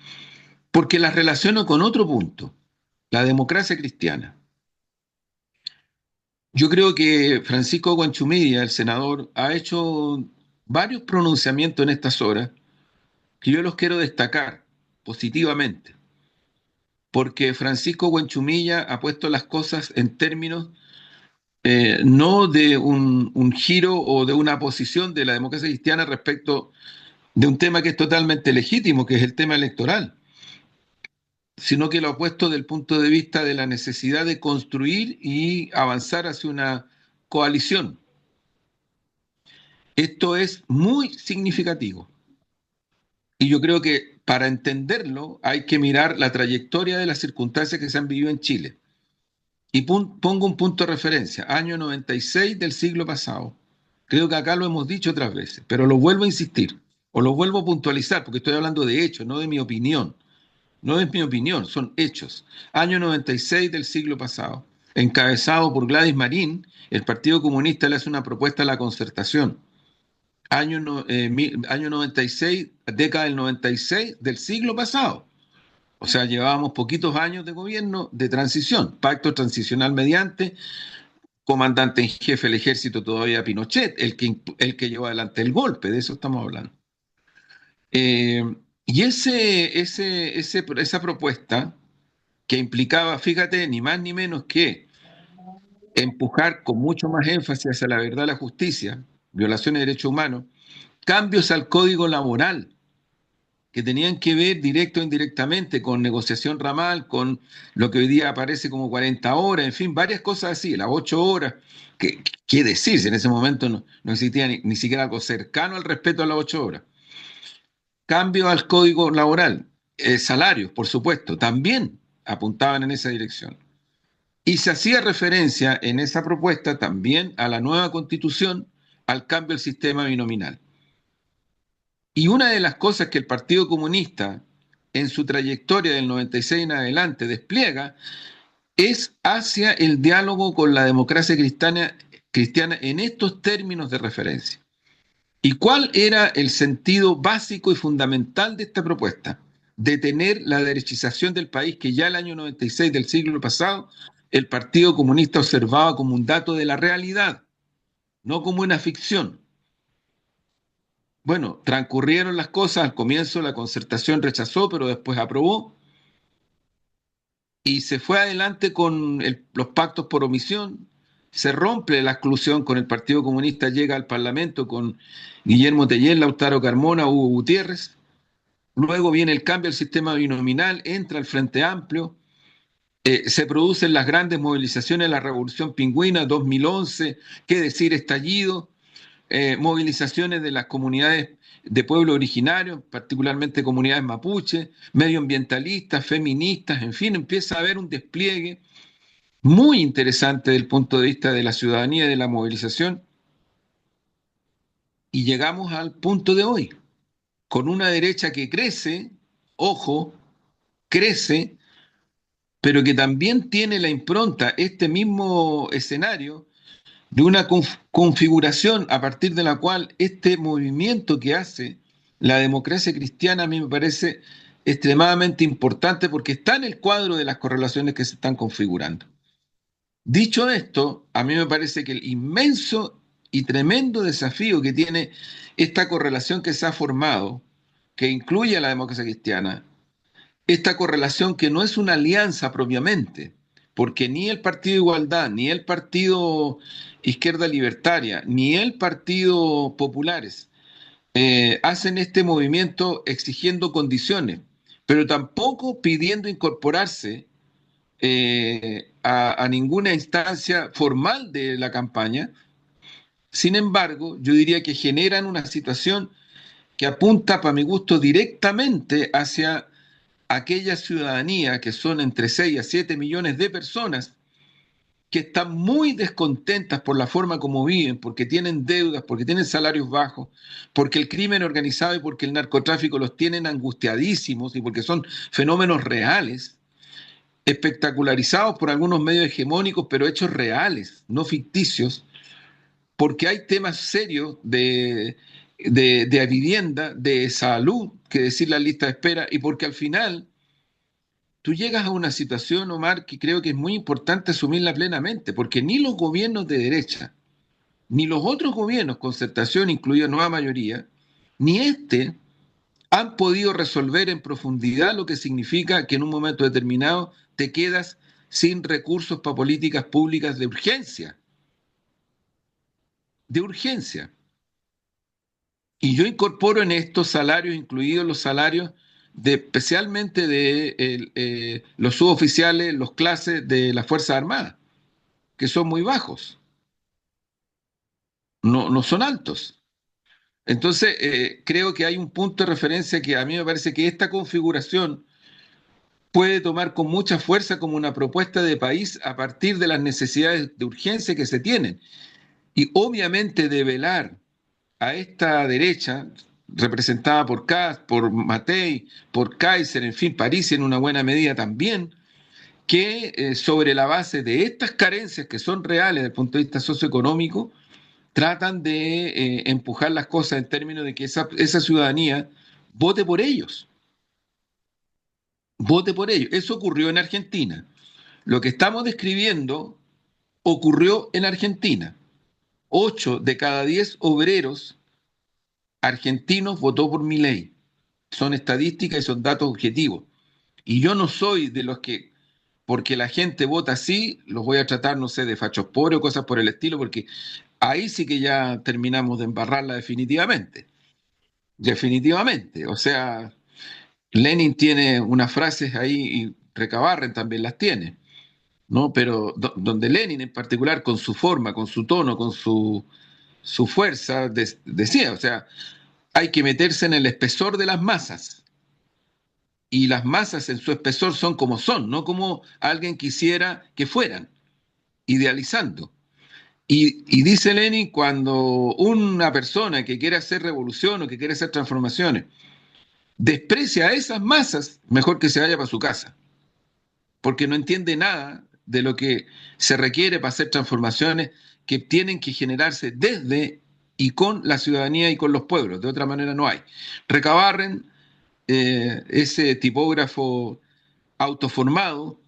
porque las relaciono con otro punto, la democracia cristiana. Yo creo que Francisco Guanchumilla, el senador, ha hecho varios pronunciamientos en estas horas que yo los quiero destacar positivamente, porque Francisco Guanchumilla ha puesto las cosas en términos no de un giro o de una posición de la democracia cristiana respecto de un tema que es totalmente legítimo, que es el tema electoral, sino que lo ha puesto desde el punto de vista de la necesidad de construir y avanzar hacia una coalición. Esto es muy significativo y yo creo que para entenderlo hay que mirar la trayectoria de las circunstancias que se han vivido en Chile. Y pongo un punto de referencia, año 96 del siglo pasado. Creo que acá lo hemos dicho otras veces, pero lo vuelvo a insistir o lo vuelvo a puntualizar porque estoy hablando de hechos, no de mi opinión. No es mi opinión, son hechos. Año 96 del siglo pasado. Encabezado por Gladys Marín, el Partido Comunista le hace una propuesta a la concertación. Año 96, década del 96 del siglo pasado. O sea, llevábamos poquitos años de gobierno de transición, pacto transicional mediante, comandante en jefe del ejército todavía Pinochet, el que llevó adelante el golpe, de eso estamos hablando. Eh, y esa propuesta que implicaba, fíjate, ni más ni menos que empujar con mucho más énfasis hacia la verdad, la justicia, violaciones de derechos humanos, cambios al código laboral que tenían que ver directo o indirectamente con negociación ramal, con lo que hoy día aparece como 40 horas, en fin, varias cosas así, las 8 horas. ¿Qué decir? Si en ese momento no existía ni siquiera algo cercano al respeto a las 8 horas. Cambio al código laboral, salarios, por supuesto, también apuntaban en esa dirección. Y se hacía referencia en esa propuesta también a la nueva constitución, al cambio del sistema binominal. Y una de las cosas que el Partido Comunista en su trayectoria del 96 en adelante despliega es hacia el diálogo con la democracia cristiana en estos términos de referencia. ¿Y cuál era el sentido básico y fundamental de esta propuesta? Detener la derechización del país que ya el año 96 del siglo pasado el Partido Comunista observaba como un dato de la realidad, no como una ficción. Bueno, transcurrieron las cosas, al comienzo la concertación rechazó, pero después aprobó, y se fue adelante con los pactos por omisión, se rompe la exclusión con el Partido Comunista, llega al Parlamento con Guillermo Tellez, Lautaro Carmona, Hugo Gutiérrez, luego viene el cambio del sistema binominal, entra el Frente Amplio, se producen las grandes movilizaciones de la Revolución Pingüina, 2011, qué decir, estallido, movilizaciones de las comunidades de pueblos originarios, particularmente comunidades mapuche, medioambientalistas, feministas, en fin, empieza a haber un despliegue muy interesante desde el punto de vista de la ciudadanía y de la movilización, y llegamos al punto de hoy, con una derecha que crece, ojo, crece, pero que también tiene la impronta, este mismo escenario, de una configuración a partir de la cual este movimiento que hace la democracia cristiana a mí me parece extremadamente importante porque está en el cuadro de las correlaciones que se están configurando. Dicho esto, a mí me parece que el inmenso y tremendo desafío que tiene esta correlación que se ha formado, que incluye a la democracia cristiana, esta correlación que no es una alianza propiamente, porque ni el Partido Igualdad, ni el Partido Izquierda Libertaria, ni el Partido Populares hacen este movimiento exigiendo condiciones, pero tampoco pidiendo incorporarse a ninguna instancia formal de la campaña. Sin embargo, yo diría que generan una situación que apunta, para mi gusto, directamente hacia aquella ciudadanía que son entre 6 a 7 millones de personas que están muy descontentas por la forma como viven, porque tienen deudas, porque tienen salarios bajos, porque el crimen organizado y porque el narcotráfico los tienen angustiadísimos y porque son fenómenos reales, espectacularizados por algunos medios hegemónicos, pero hechos reales, no ficticios, porque hay temas serios de vivienda, de salud, que decir la lista de espera, y porque al final tú llegas a una situación, Omar, que creo que es muy importante asumirla plenamente, porque ni los gobiernos de derecha, ni los otros gobiernos, concertación, incluida nueva mayoría, ni este, han podido resolver en profundidad lo que significa que en un momento determinado te quedas sin recursos para políticas públicas de urgencia, de urgencia. Y yo incorporo en estos salarios, incluidos los salarios especialmente de los suboficiales, los clases de las Fuerzas Armadas, que son muy bajos, no son altos. Entonces, creo que hay un punto de referencia que a mí me parece que esta configuración puede tomar con mucha fuerza como una propuesta de país a partir de las necesidades de urgencia que se tienen. Y obviamente develar a esta derecha, representada por Kass, por Matei, por Kaiser, en fin, París en una buena medida también, que sobre la base de estas carencias que son reales desde el punto de vista socioeconómico, tratan de empujar las cosas en términos de que esa ciudadanía vote por ellos, vote por ellos. Eso ocurrió en Argentina. Lo que estamos describiendo ocurrió en Argentina. 8 de cada 10 obreros argentinos votó por Milei. Son estadísticas y son datos objetivos. Y yo no soy de los que, porque la gente vota así, los voy a tratar, no sé, de fachos pobres o cosas por el estilo, porque ahí sí que ya terminamos de embarrarla definitivamente. Definitivamente. O sea, Lenin tiene unas frases ahí y Recabarren también las tiene, ¿no? Pero donde Lenin en particular, con su forma, con su tono, con su fuerza, decía, o sea, hay que meterse en el espesor de las masas. Y las masas en su espesor son como son, no como alguien quisiera que fueran, idealizando. Y dice Lenin, cuando una persona que quiere hacer revolución o que quiere hacer transformaciones desprecia a esas masas, mejor que se vaya para su casa, porque no entiende nada de lo que se requiere para hacer transformaciones que tienen que generarse desde y con la ciudadanía y con los pueblos. De otra manera no hay. Recabarren, ese tipógrafo autoformado,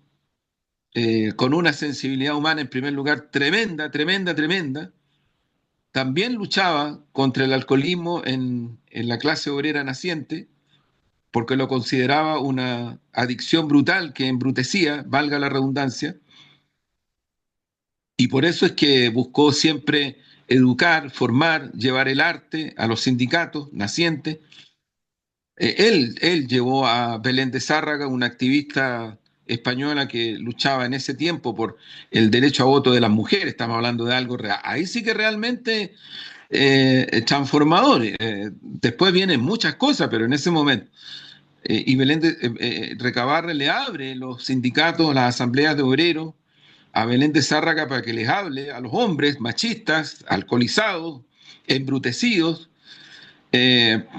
con una sensibilidad humana en primer lugar tremenda, tremenda, tremenda, también luchaba contra el alcoholismo en la clase obrera naciente, porque lo consideraba una adicción brutal que embrutecía, valga la redundancia, y por eso es que buscó siempre educar, formar, llevar el arte a los sindicatos nacientes. Él llevó a Belén de Zárraga, una activista española que luchaba en ese tiempo por el derecho a voto de las mujeres, estamos hablando de algo real. Ahí sí que realmente transformador. Después vienen muchas cosas, pero en ese momento. Y Recabarre le abre los sindicatos, las asambleas de obreros, a Belén de Zárraga para que les hable a los hombres machistas, alcoholizados, embrutecidos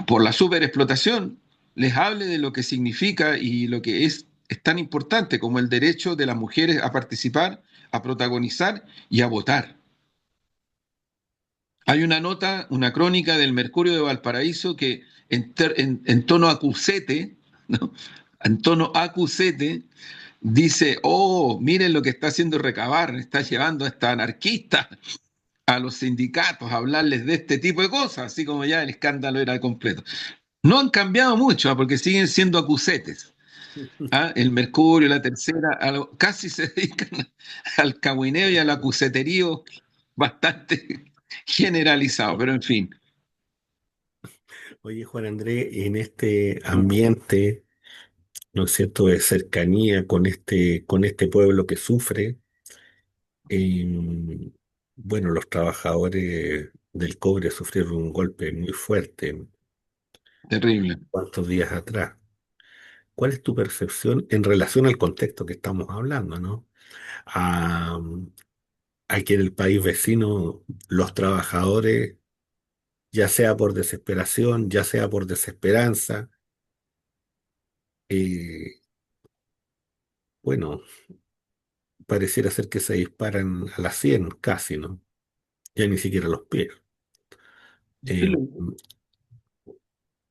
por la superexplotación, les hable de lo que significa y lo que es tan importante como el derecho de las mujeres a participar, a protagonizar y a votar. Hay una nota, una crónica del Mercurio de Valparaíso que en tono acusete, ¿no? En tono acusete, dice, oh, miren lo que está haciendo Recabar, está llevando a esta anarquista a los sindicatos a hablarles de este tipo de cosas, así como ya el escándalo era completo. No han cambiado mucho, porque siguen siendo acusetes. ¿Ah? El Mercurio, la Tercera, casi se dedican al cagüineo y al acuseterío bastante generalizado, pero en fin, Oye, Juan Andrés, en este ambiente, ¿no es cierto?, de cercanía con este pueblo que sufre, eh, bueno, los trabajadores del cobre sufrieron un golpe muy fuerte terrible. cuantos días atrás. ¿Cuál es tu percepción en relación al contexto que estamos hablando, ¿no? A, aquí en el país vecino, los trabajadores, ya sea por desesperación, ya sea por desesperanza, eh, bueno, pareciera ser que se disparan a las 100 casi, ¿no? Ya ni siquiera a los pies. Eh,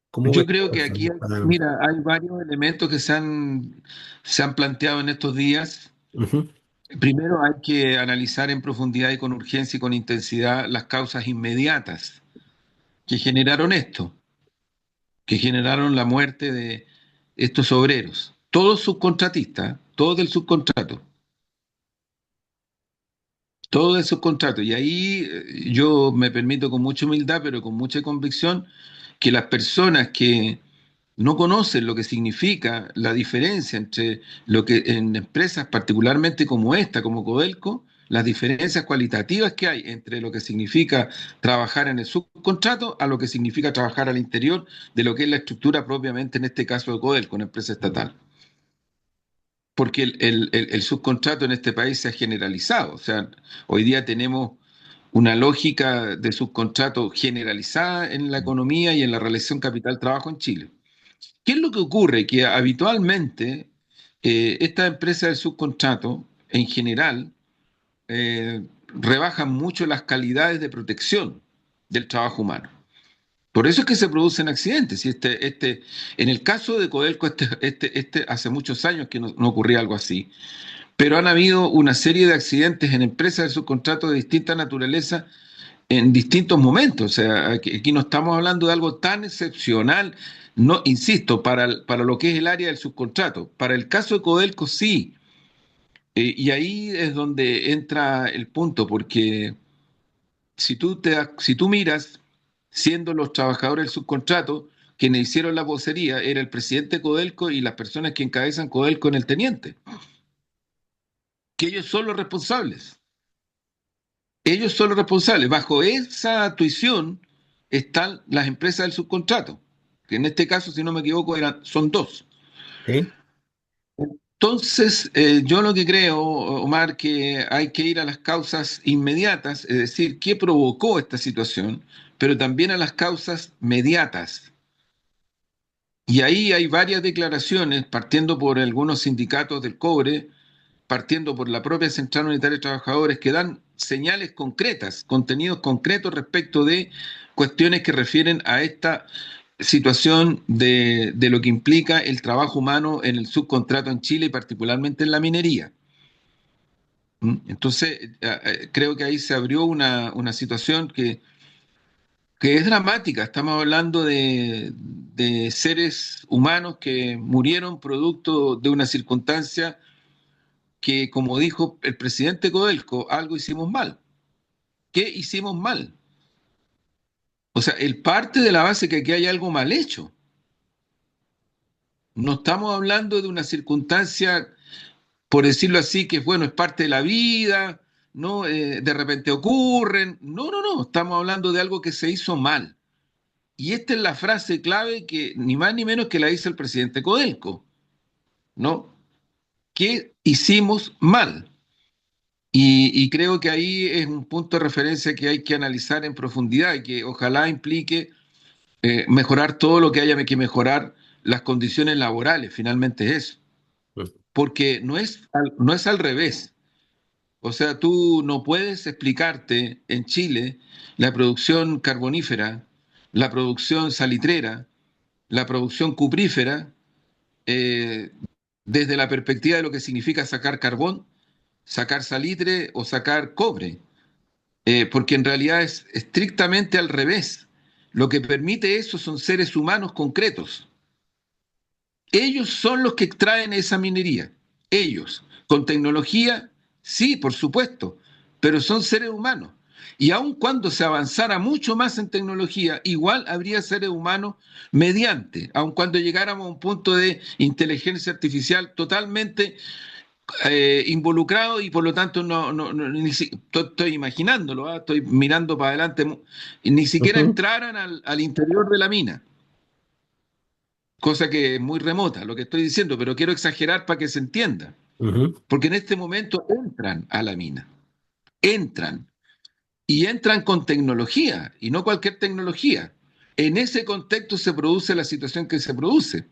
¿Cómo ves Yo creo tú que eso, aquí, no? mira, hay varios elementos que se han planteado en estos días. Ujú. Primero hay que analizar en profundidad y con urgencia y con intensidad las causas inmediatas que generaron esto, que generaron la muerte de estos obreros. Todos subcontratistas, todos del subcontrato. todos esos contratos. Y ahí yo me permito con mucha humildad, pero con mucha convicción, que las personas que no conocen lo que significa la diferencia entre lo que en empresas particularmente como esta, como Codelco, las diferencias cualitativas que hay entre lo que significa trabajar en el subcontrato a lo que significa trabajar al interior de lo que es la estructura propiamente, en este caso de Codelco, una empresa estatal. Porque el subcontrato en este país se ha generalizado. O sea, hoy día tenemos una lógica de subcontrato generalizada en la economía y en la relación capital-trabajo en Chile. ¿Qué es lo que ocurre? Que habitualmente estas empresas de subcontrato, en general, rebajan mucho las calidades de protección del trabajo humano. Por eso es que se producen accidentes. Y en el caso de Codelco, hace muchos años que no ocurría algo así. Pero han habido una serie de accidentes en empresas de subcontrato de distinta naturaleza en distintos momentos. O sea, aquí no estamos hablando de algo tan excepcional, no, insisto, para lo que es el área del subcontrato. Para el caso de Codelco sí. Y ahí es donde entra el punto, porque si tú miras, siendo los trabajadores del subcontrato, quienes hicieron la vocería era el presidente de Codelco y las personas que encabezan Codelco en el teniente, que ellos son los responsables. Ellos son los responsables. Bajo esa tuición están las empresas del subcontrato, que en este caso, si no me equivoco, son dos. ¿Sí? Entonces, yo lo que creo, Omar, que hay que ir a las causas inmediatas, es decir, qué provocó esta situación, pero también a las causas mediatas. Y ahí hay varias declaraciones, partiendo por algunos sindicatos del cobre, partiendo por la propia Central Unitaria de Trabajadores, que dan señales concretas, contenidos concretos respecto de cuestiones que refieren a esta situación de lo que implica el trabajo humano en el subcontrato en Chile y particularmente en la minería. ¿Mm? Entonces, creo que ahí se abrió una situación que es dramática. Estamos hablando de seres humanos que murieron producto de una circunstancia que, como dijo el presidente Codelco, algo hicimos mal. ¿Qué hicimos mal? O sea, él parte de la base que aquí hay algo mal hecho. No estamos hablando de una circunstancia, por decirlo así, que bueno, es parte de la vida, ¿no? De repente ocurren. No, no, no. Estamos hablando de algo que se hizo mal. Y esta es la frase clave que ni más ni menos que la dice el presidente Codelco, ¿no? ¿Qué hicimos mal? Y creo que ahí es un punto de referencia que hay que analizar en profundidad y que ojalá implique mejorar todo lo que haya que mejorar, las condiciones laborales, finalmente es eso. Porque no es al revés. O sea, tú no puedes explicarte en Chile la producción carbonífera, la producción salitrera, la producción cuprífera, eh, desde la perspectiva de lo que significa sacar carbón, sacar salitre o sacar cobre. Porque en realidad es estrictamente al revés. Lo que permite eso son seres humanos concretos. Ellos son los que extraen esa minería. Ellos, con tecnología, sí, por supuesto, pero son seres humanos. Y aun cuando se avanzara mucho más en tecnología, igual habría seres humanos mediante, aun cuando llegáramos a un punto de inteligencia artificial totalmente involucrado y por lo tanto estoy imaginándolo, ¿ah? Estoy mirando para adelante, y ni siquiera Ujú, entraran al interior de la mina, cosa que es muy remota lo que estoy diciendo, pero quiero exagerar para que se entienda, ujú. porque en este momento entran a la mina, entran y entran con tecnología y no cualquier tecnología. En ese contexto se produce la situación que se produce.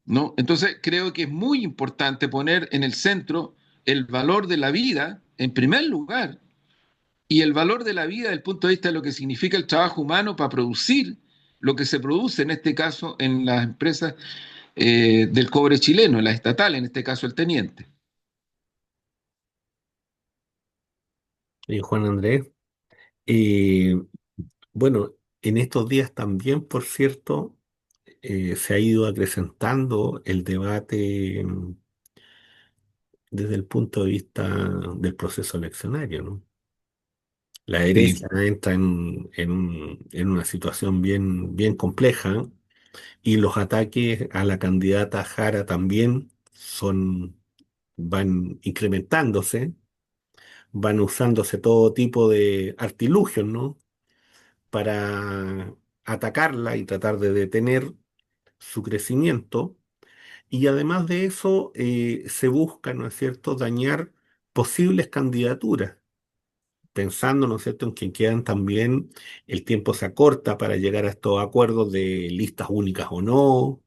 ¿No? Entonces creo que es muy importante poner en el centro el valor de la vida, en primer lugar, y el valor de la vida desde el punto de vista de lo que significa el trabajo humano para producir lo que se produce, en este caso, en las empresas del cobre chileno, en las estatales, en este caso el teniente. Juan Andrés, eh, bueno, en estos días también, por cierto, se ha ido acrecentando el debate desde el punto de vista del proceso eleccionario, ¿no? La Sí. derecha entra en una situación bien compleja y los ataques a la candidata Jara también van incrementándose, van usándose todo tipo de artilugios, ¿no? Para atacarla y tratar de detener su crecimiento. Y además de eso, se busca, ¿no es cierto?, dañar posibles candidaturas, pensando, ¿no es cierto?, en que quedan también, el tiempo se acorta para llegar a estos acuerdos de listas únicas o no,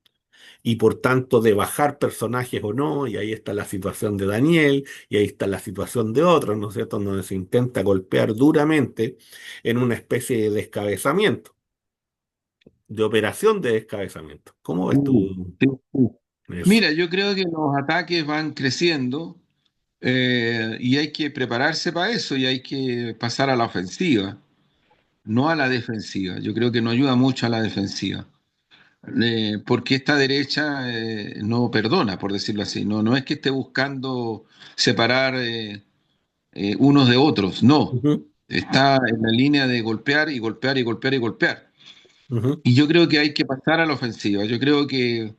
y por tanto de bajar personajes o no, y ahí está la situación de Daniel, y ahí está la situación de otros, ¿no es cierto?, donde se intenta golpear duramente en una especie de descabezamiento, de operación de descabezamiento. ¿Cómo ves Uh, tú sí, sí. eso? Mira, yo creo que los ataques van creciendo y hay que prepararse para eso y hay que pasar a la ofensiva, no a la defensiva. Yo creo que no ayuda mucho a la defensiva, porque esta derecha no perdona, por decirlo así. No, no es que esté buscando separar unos de otros, no. Ujú, Está en la línea de golpear y golpear y golpear y golpear. ujú, Y yo creo que hay que pasar a la ofensiva. Yo creo que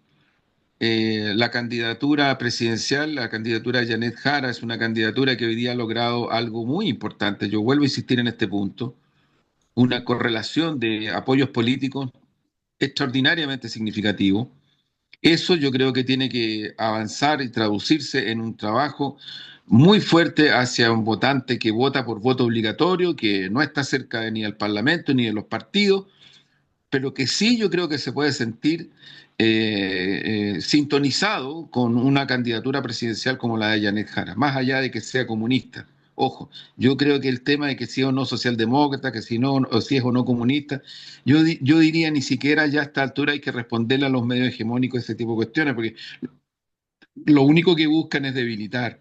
la candidatura presidencial, la candidatura de Janet Jara, es una candidatura que hoy día ha logrado algo muy importante. Yo vuelvo a insistir en este punto, una correlación de apoyos políticos extraordinariamente significativo. Eso yo creo que tiene que avanzar y traducirse en un trabajo muy fuerte hacia un votante que vota por voto obligatorio, que no está cerca de ni del Parlamento ni de los partidos, pero que sí yo creo que se puede sentir sintonizado con una candidatura presidencial como la de Janet Jara, más allá de que sea comunista. Ojo, yo creo que el tema de que si o no socialdemócrata, que si no, o si es o no comunista, yo diría ni siquiera ya a esta altura hay que responderle a los medios hegemónicos ese tipo de cuestiones, porque lo único que buscan es debilitar.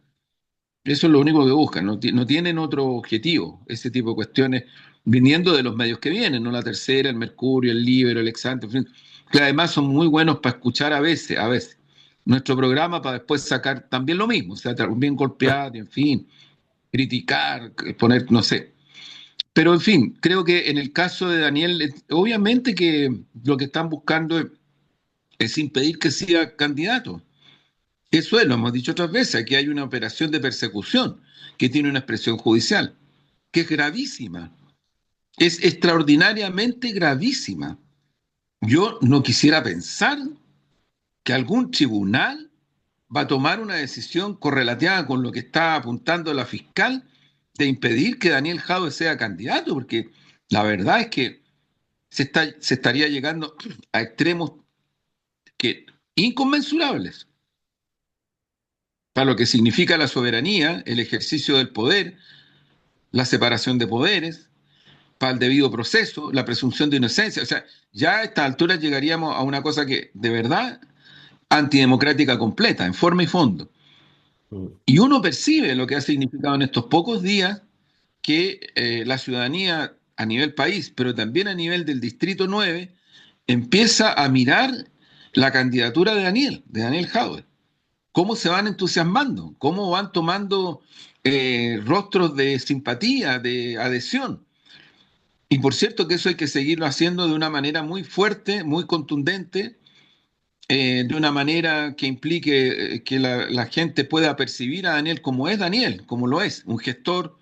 Eso es lo único que buscan, no tienen otro objetivo, ese tipo de cuestiones, viniendo de los medios que vienen, ¿no? La Tercera, el Mercurio, el Libero, el Exante, en fin, que además son muy buenos para escuchar a veces. Nuestro programa para después sacar también lo mismo, o sea, bien golpeado, en fin, criticar, poner, no sé. Pero en fin, creo que en el caso de Daniel, obviamente que lo que están buscando es impedir que sea candidato. Eso es, lo hemos dicho otras veces, aquí hay una operación de persecución que tiene una expresión judicial, que es gravísima, es extraordinariamente gravísima. Yo no quisiera pensar que algún tribunal va a tomar una decisión correlativa con lo que está apuntando la fiscal de impedir que Daniel Jadwe sea candidato, porque la verdad es que se estaría llegando a extremos que, inconmensurables para lo que significa la soberanía, el ejercicio del poder, la separación de poderes, para el debido proceso, la presunción de inocencia. O sea, ya a estas alturas llegaríamos a una cosa que de verdad antidemocrática completa, en forma y fondo. ujú, Y uno percibe lo que ha significado en estos pocos días que la ciudadanía a nivel país, pero también a nivel del Distrito 9, empieza a mirar la candidatura de Daniel Jadwe. Cómo se van entusiasmando, cómo van tomando rostros de simpatía, de adhesión. Y por cierto que eso hay que seguirlo haciendo de una manera muy fuerte, muy contundente, de una manera que implique que la gente pueda percibir a Daniel como es Daniel, como lo es, un gestor,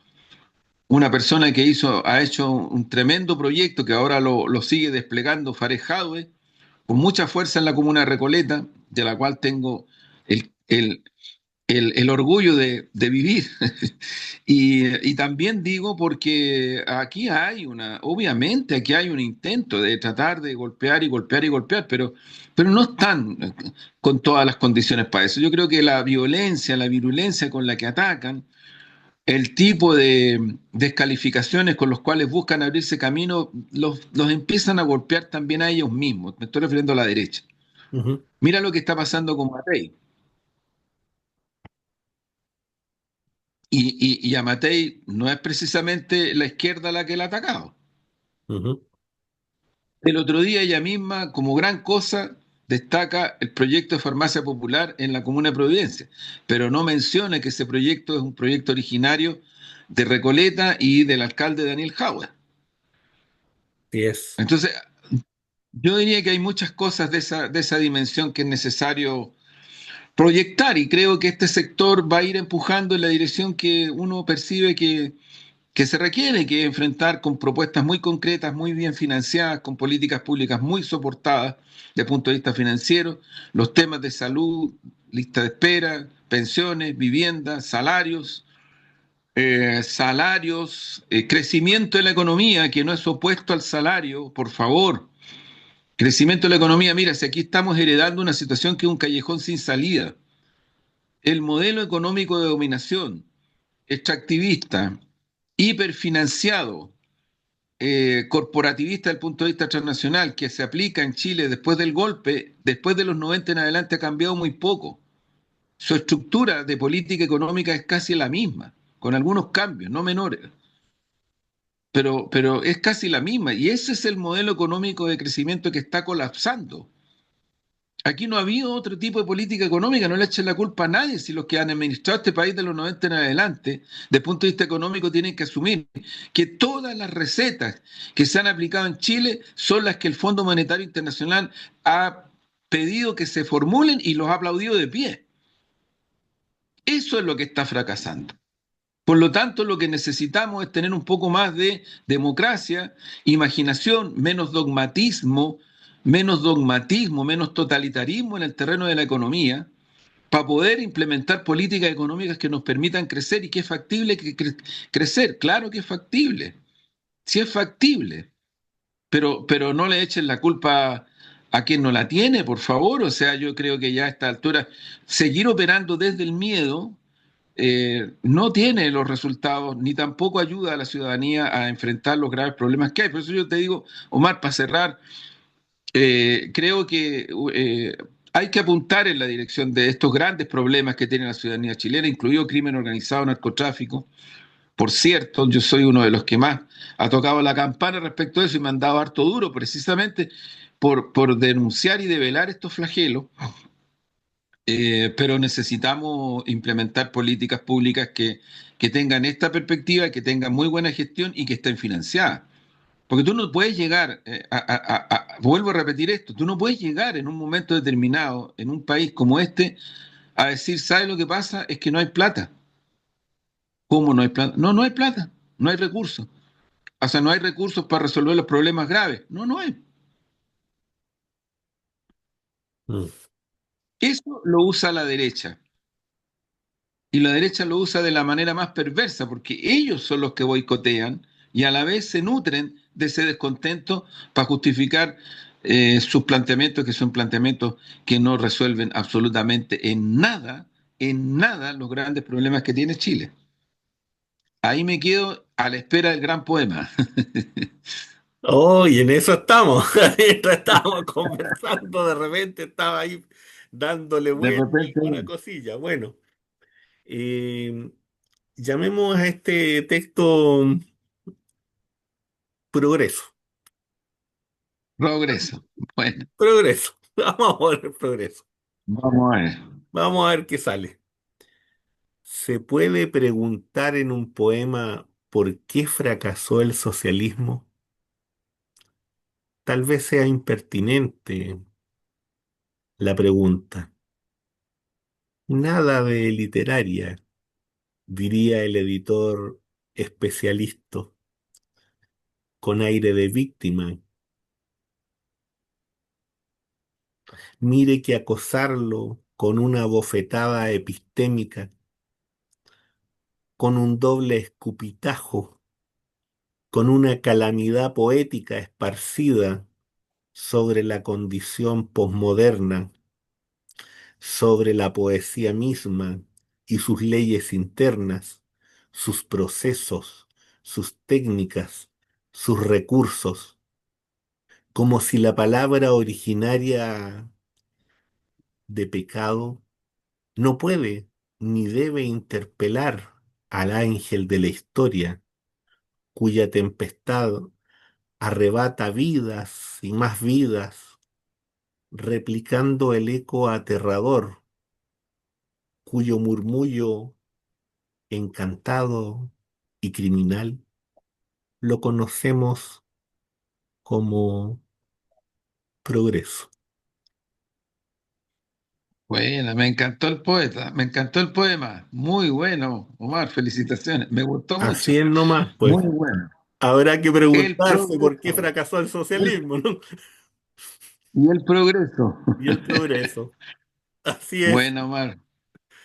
una persona que ha hecho un tremendo proyecto que ahora lo sigue desplegando Fares Jadwe, con mucha fuerza en la comuna de Recoleta, de la cual tengo el, el, el orgullo de vivir. Y también digo porque aquí hay obviamente aquí hay un intento de tratar de golpear y golpear y golpear, pero no están con todas las condiciones para eso. Yo creo que la violencia, la virulencia con la que atacan, el tipo de descalificaciones con los cuales buscan abrirse camino, los empiezan a golpear también a ellos mismos. Me estoy refiriendo a la derecha. ujú, Mira lo que está pasando con Matei. Y a Matei no es precisamente la izquierda la que la ha atacado. ujú, El otro día ella misma, como gran cosa, destaca el proyecto de farmacia popular en la comuna de Providencia, pero no menciona que ese proyecto es un proyecto originario de Recoleta y del alcalde Daniel Jauer. Sí es. Entonces, yo diría que hay muchas cosas de esa dimensión que es necesario proyectar y creo que este sector va a ir empujando en la dirección que uno percibe que se requiere, que enfrentar con propuestas muy concretas, muy bien financiadas, con políticas públicas muy soportadas desde el punto de vista financiero, los temas de salud, lista de espera, pensiones, viviendas, crecimiento de la economía, que no es opuesto al salario, por favor. Crecimiento de la economía, mira, si aquí estamos heredando una situación que es un callejón sin salida. El modelo económico de dominación, extractivista, hiperfinanciado, corporativista desde el punto de vista transnacional que se aplica en Chile después del golpe, después de los 90 en adelante ha cambiado muy poco. Su estructura de política económica es casi la misma, con algunos cambios, no menores, pero es casi la misma. Y ese es el modelo económico de crecimiento que está colapsando. Aquí no ha habido otro tipo de política económica, no le echen la culpa a nadie si los que han administrado este país de los 90 en adelante, desde el punto de vista económico, tienen que asumir que todas las recetas que se han aplicado en Chile son las que el Fondo Monetario Internacional ha pedido que se formulen y los ha aplaudido de pie. Eso es lo que está fracasando. Por lo tanto, lo que necesitamos es tener un poco más de democracia, imaginación, menos dogmatismo, menos totalitarismo en el terreno de la economía, para poder implementar políticas económicas que nos permitan crecer y que es factible crecer. Claro que es factible, sí es factible, pero no le echen la culpa a quien no la tiene, por favor. O sea, yo creo que ya a esta altura seguir operando desde el miedo no tiene los resultados ni tampoco ayuda a la ciudadanía a enfrentar los graves problemas que hay. Por eso yo te digo, Omar, para cerrar, creo que hay que apuntar en la dirección de estos grandes problemas que tiene la ciudadanía chilena, incluido crimen organizado, narcotráfico. Por cierto, yo soy uno de los que más ha tocado la campana respecto a eso y me han dado harto duro precisamente por denunciar y develar estos flagelos, pero necesitamos implementar políticas públicas que tengan esta perspectiva, que tengan muy buena gestión y que estén financiadas. Porque tú no puedes llegar, vuelvo a repetir esto, tú no puedes llegar en un momento determinado, en un país como este, a decir, ¿sabes lo que pasa? Es que no hay plata. ¿Cómo no hay plata? No, no hay plata, no hay recursos. O sea, no hay recursos para resolver los problemas graves. No, no hay. Mm. Eso lo usa la derecha. Y la derecha lo usa de la manera más perversa, porque ellos son los que boicotean y a la vez se nutren de ese descontento para justificar sus planteamientos, que son planteamientos que no resuelven absolutamente en nada los grandes problemas que tiene Chile. Ahí me quedo a la espera del gran poema. Oh, y en eso estamos. En eso estábamos conversando, de repente estaba ahí dándole De vuelta a repente, alguna cosilla. Bueno, eh, llamemos a este texto Progreso. progreso. Bueno, Progreso. Vamos a poner progreso. vamos a ver. Vamos a ver qué sale. ¿Se puede preguntar en un poema por qué fracasó el socialismo? Tal vez sea impertinente la pregunta. Nada de literaria, diría el editor especialista con aire de víctima. Mire que acosarlo con una bofetada epistémica, con un doble escupitajo, con una calamidad poética esparcida sobre la condición posmoderna, sobre la poesía misma y sus leyes internas, sus procesos, sus técnicas, sus recursos, como si la palabra originaria de pecado no puede ni debe interpelar al ángel de la historia, cuya tempestad arrebata vidas y más vidas replicando el eco aterrador, cuyo murmullo encantado y criminal lo conocemos como progreso. Bueno, me encantó el poeta, me encantó el poema. Muy bueno, Omar, felicitaciones. Me gustó Así mucho. es nomás, pues. Muy bueno. Habrá que El preguntarse por qué progreso. fracasó el El- socialismo, ¿no? y el progreso. Y el progreso. Así es. Bueno, Omar,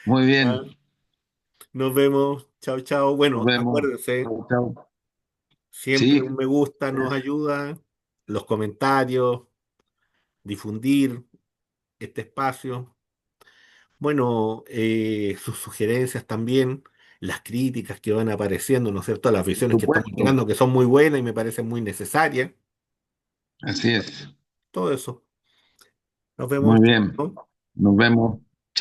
muy Ah, bien. nos vemos. Chao, chao. Nos Bueno, vemos. acuérdense, Chau, chau. siempre un Sí, me gusta nos ayuda, los comentarios, difundir este espacio. Bueno, sus sugerencias también, las críticas que van apareciendo, ¿no es cierto? Las por visiones que estamos supuesto. llegando, que son muy buenas y me parecen muy necesarias. Así es. Todo eso. Nos Muy vemos. bien. Chao. Nos vemos.